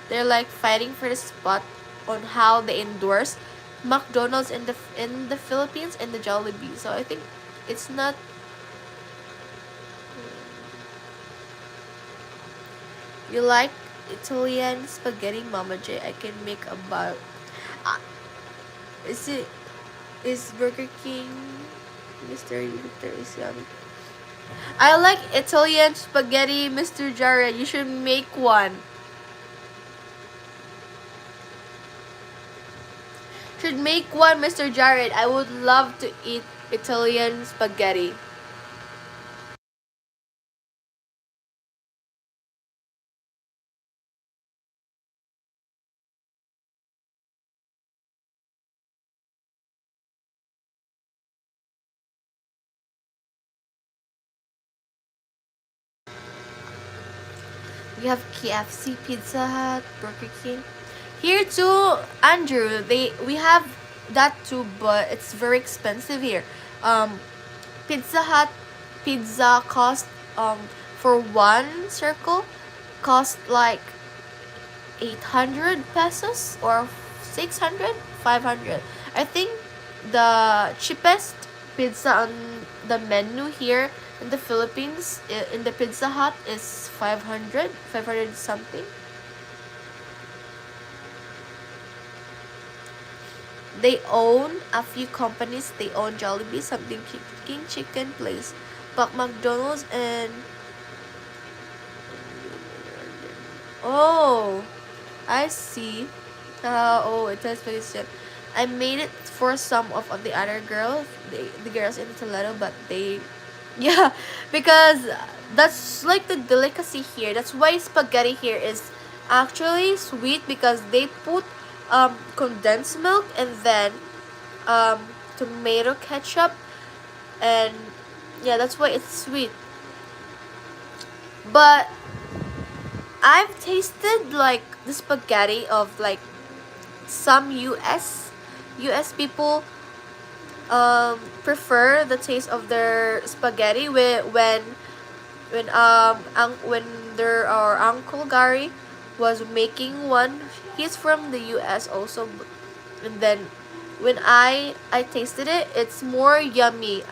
they're like fighting for the spot on how they endorse McDonald's in the Philippines and the Jollibee. So I think it's not. You like Italian spaghetti, Mama J? I can make about. Uh, is it is Burger King, Mr. Victor is yummy. I like Italian spaghetti, Mr. Jared. You should make one. Should make one, Mr. Jared. I would love to eat Italian spaghetti. We have KFC, Pizza Hut, Burger King. Here too, Andrew. We have that too, but it's very expensive here. Um, Pizza Hut pizza cost for one circle cost like 800 pesos or 600, 500. I think the cheapest pizza on the menu here in the Philippines in the Pizza Hut is 500 something. They own a few companies. They own Jollibee, something King Chicken Place, but McDonald's and oh, I see. Oh, it says Felician. I made it for some of the other girls, the girls in Toledo, but they, yeah, because that's like the delicacy here. That's why spaghetti here is actually sweet because they put condensed milk and then tomato ketchup, and yeah, that's why it's sweet. But I've tasted like the spaghetti of like some US people prefer the taste of their spaghetti when their our uncle Gary was making one. He's from the US also, and then when I tasted it, it's more yummy.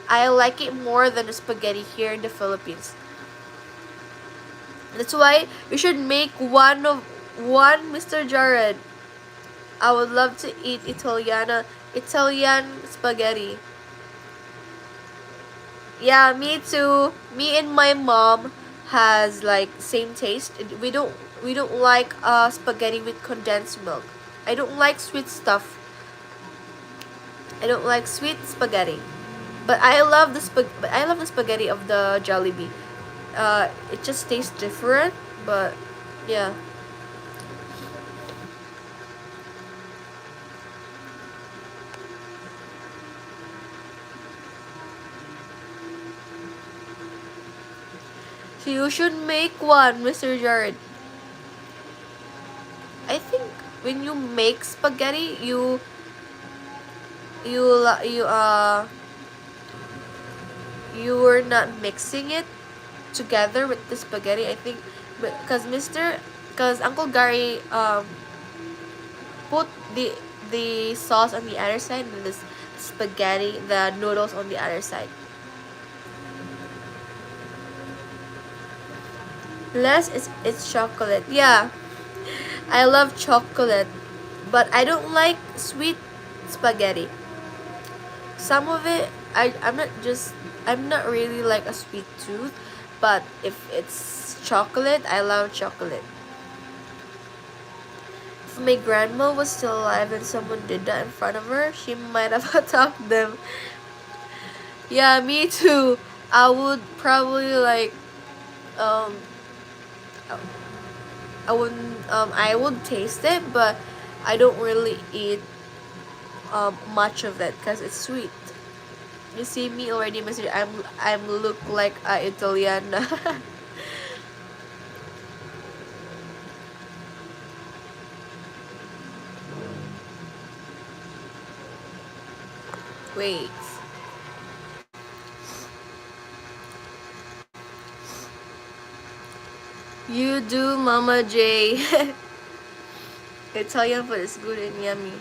I like it more than the spaghetti here in the Philippines. That's why we should make one, Mr. Jared. I would love to eat Italian spaghetti. Yeah, me too. Me and my mom has like same taste. We don't like spaghetti with condensed milk. I don't like sweet stuff. I don't like sweet spaghetti. But I love the spaghetti of the Jollibee. It just tastes different, but yeah. So you should make one, Mr. Jared. I think when you make spaghetti, you la- you were not mixing it together with the spaghetti. I think because Uncle Gary put the sauce on the other side and this spaghetti, the noodles on the other side. Less it's chocolate. Yeah, I love chocolate, but I don't like sweet spaghetti. Some of it, I'm not really like a sweet tooth, but if it's chocolate, I love chocolate. If my grandma was still alive and someone did that in front of her, she might have attacked them. Yeah, me too. I would probably like um I would taste it, but I don't really eat much of it because it's sweet. You see me already, Mr. I'm look like a Italian. Wait. You do, Mama J. Italian food is good and yummy.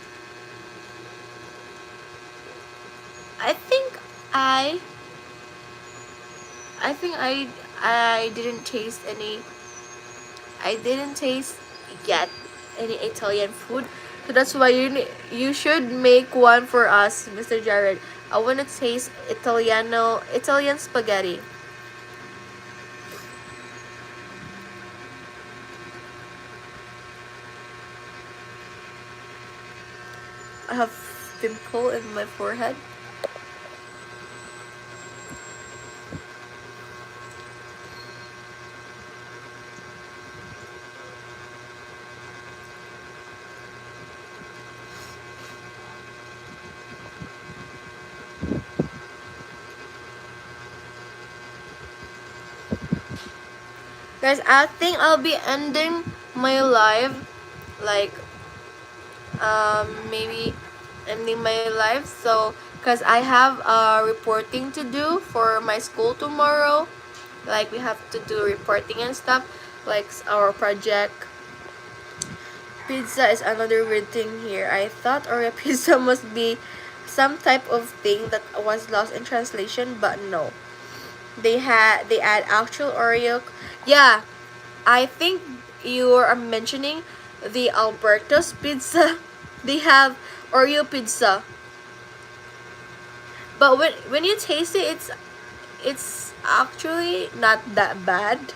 I think I I think I didn't taste any. I didn't taste yet any Italian food. So that's why you should make one for us, Mr. Jared. I want to taste Italian spaghetti. I have pimple in my forehead. Guys, I think I'll be ending my live like maybe ending my life, so because I have reporting to do for my school tomorrow. Like we have to do reporting and stuff, like our project. Pizza is another weird thing here. I thought Oreo pizza must be some type of thing that was lost in translation, but no. They add actual Oreo. Yeah, I think you are mentioning the Alberto's pizza. They have Oreo pizza, but when you taste it, it's actually not that bad.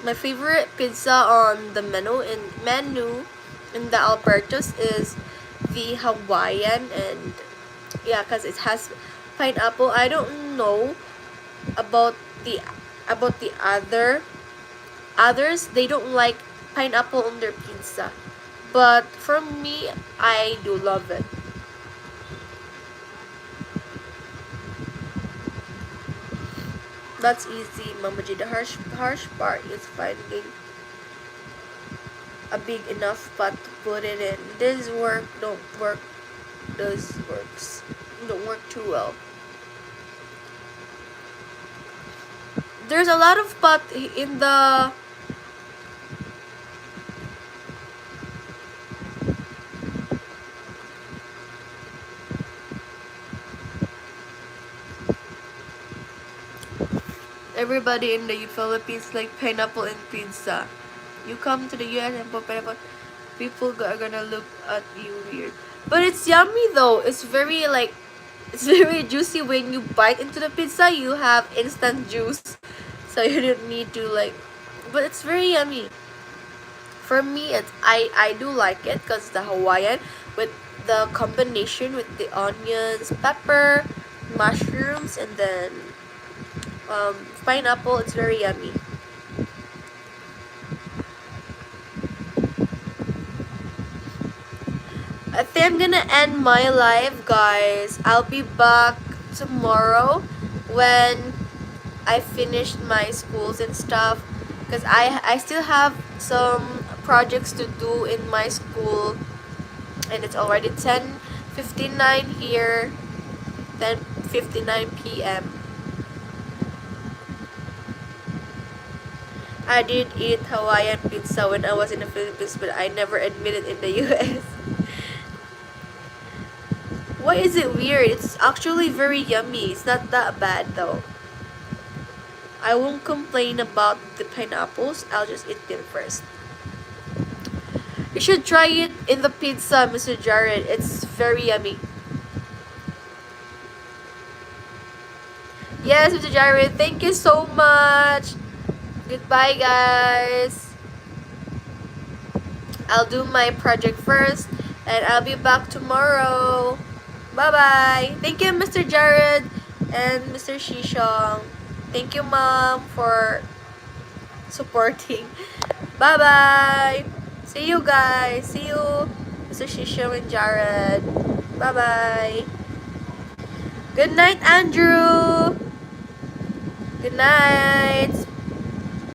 My favorite pizza on the menu in the Alberto's is the Hawaiian, and yeah, cause it has pineapple. I don't know about the others. They don't like pineapple on their pizza, but for me, I do love it. That's easy, Mama G. The harsh part is finding a big enough pot to put it in. This work don't work. This works don't work too well. There's a lot of pot in the. everybody in the Philippines like pineapple and pizza. You come to the US and put pineapple, people are gonna look at you weird. But it's yummy though. It's very like, it's very juicy. When you bite into the pizza, you have instant juice, so you don't need to like. But it's very yummy. For me, I do like it because the Hawaiian with the combination with the onions, pepper, mushrooms, and then pineapple. It's very yummy. I think I'm gonna end my live, guys. I'll be back tomorrow when I finished my schools and stuff, because I still have some projects to do in my school, and it's already 10:59 here, 10:59 p.m. I did eat Hawaiian pizza when I was in the Philippines, but I never admitted in the US. Why is it weird? It's actually very yummy. It's not that bad though. I won't complain about the pineapples. I'll just eat them first. You should try it in the pizza, Mr. Jared. It's very yummy. Yes, Mr. Jared. Thank you so much. Goodbye, guys. I'll do my project first, and I'll be back tomorrow. Bye-bye. Thank you, Mr. Jared and Mr. Shishong. Thank you, Mom, for supporting. Bye-bye. See you, guys. See you, Mr. Shishong and Jared. Bye-bye. Good night, Andrew. Good night.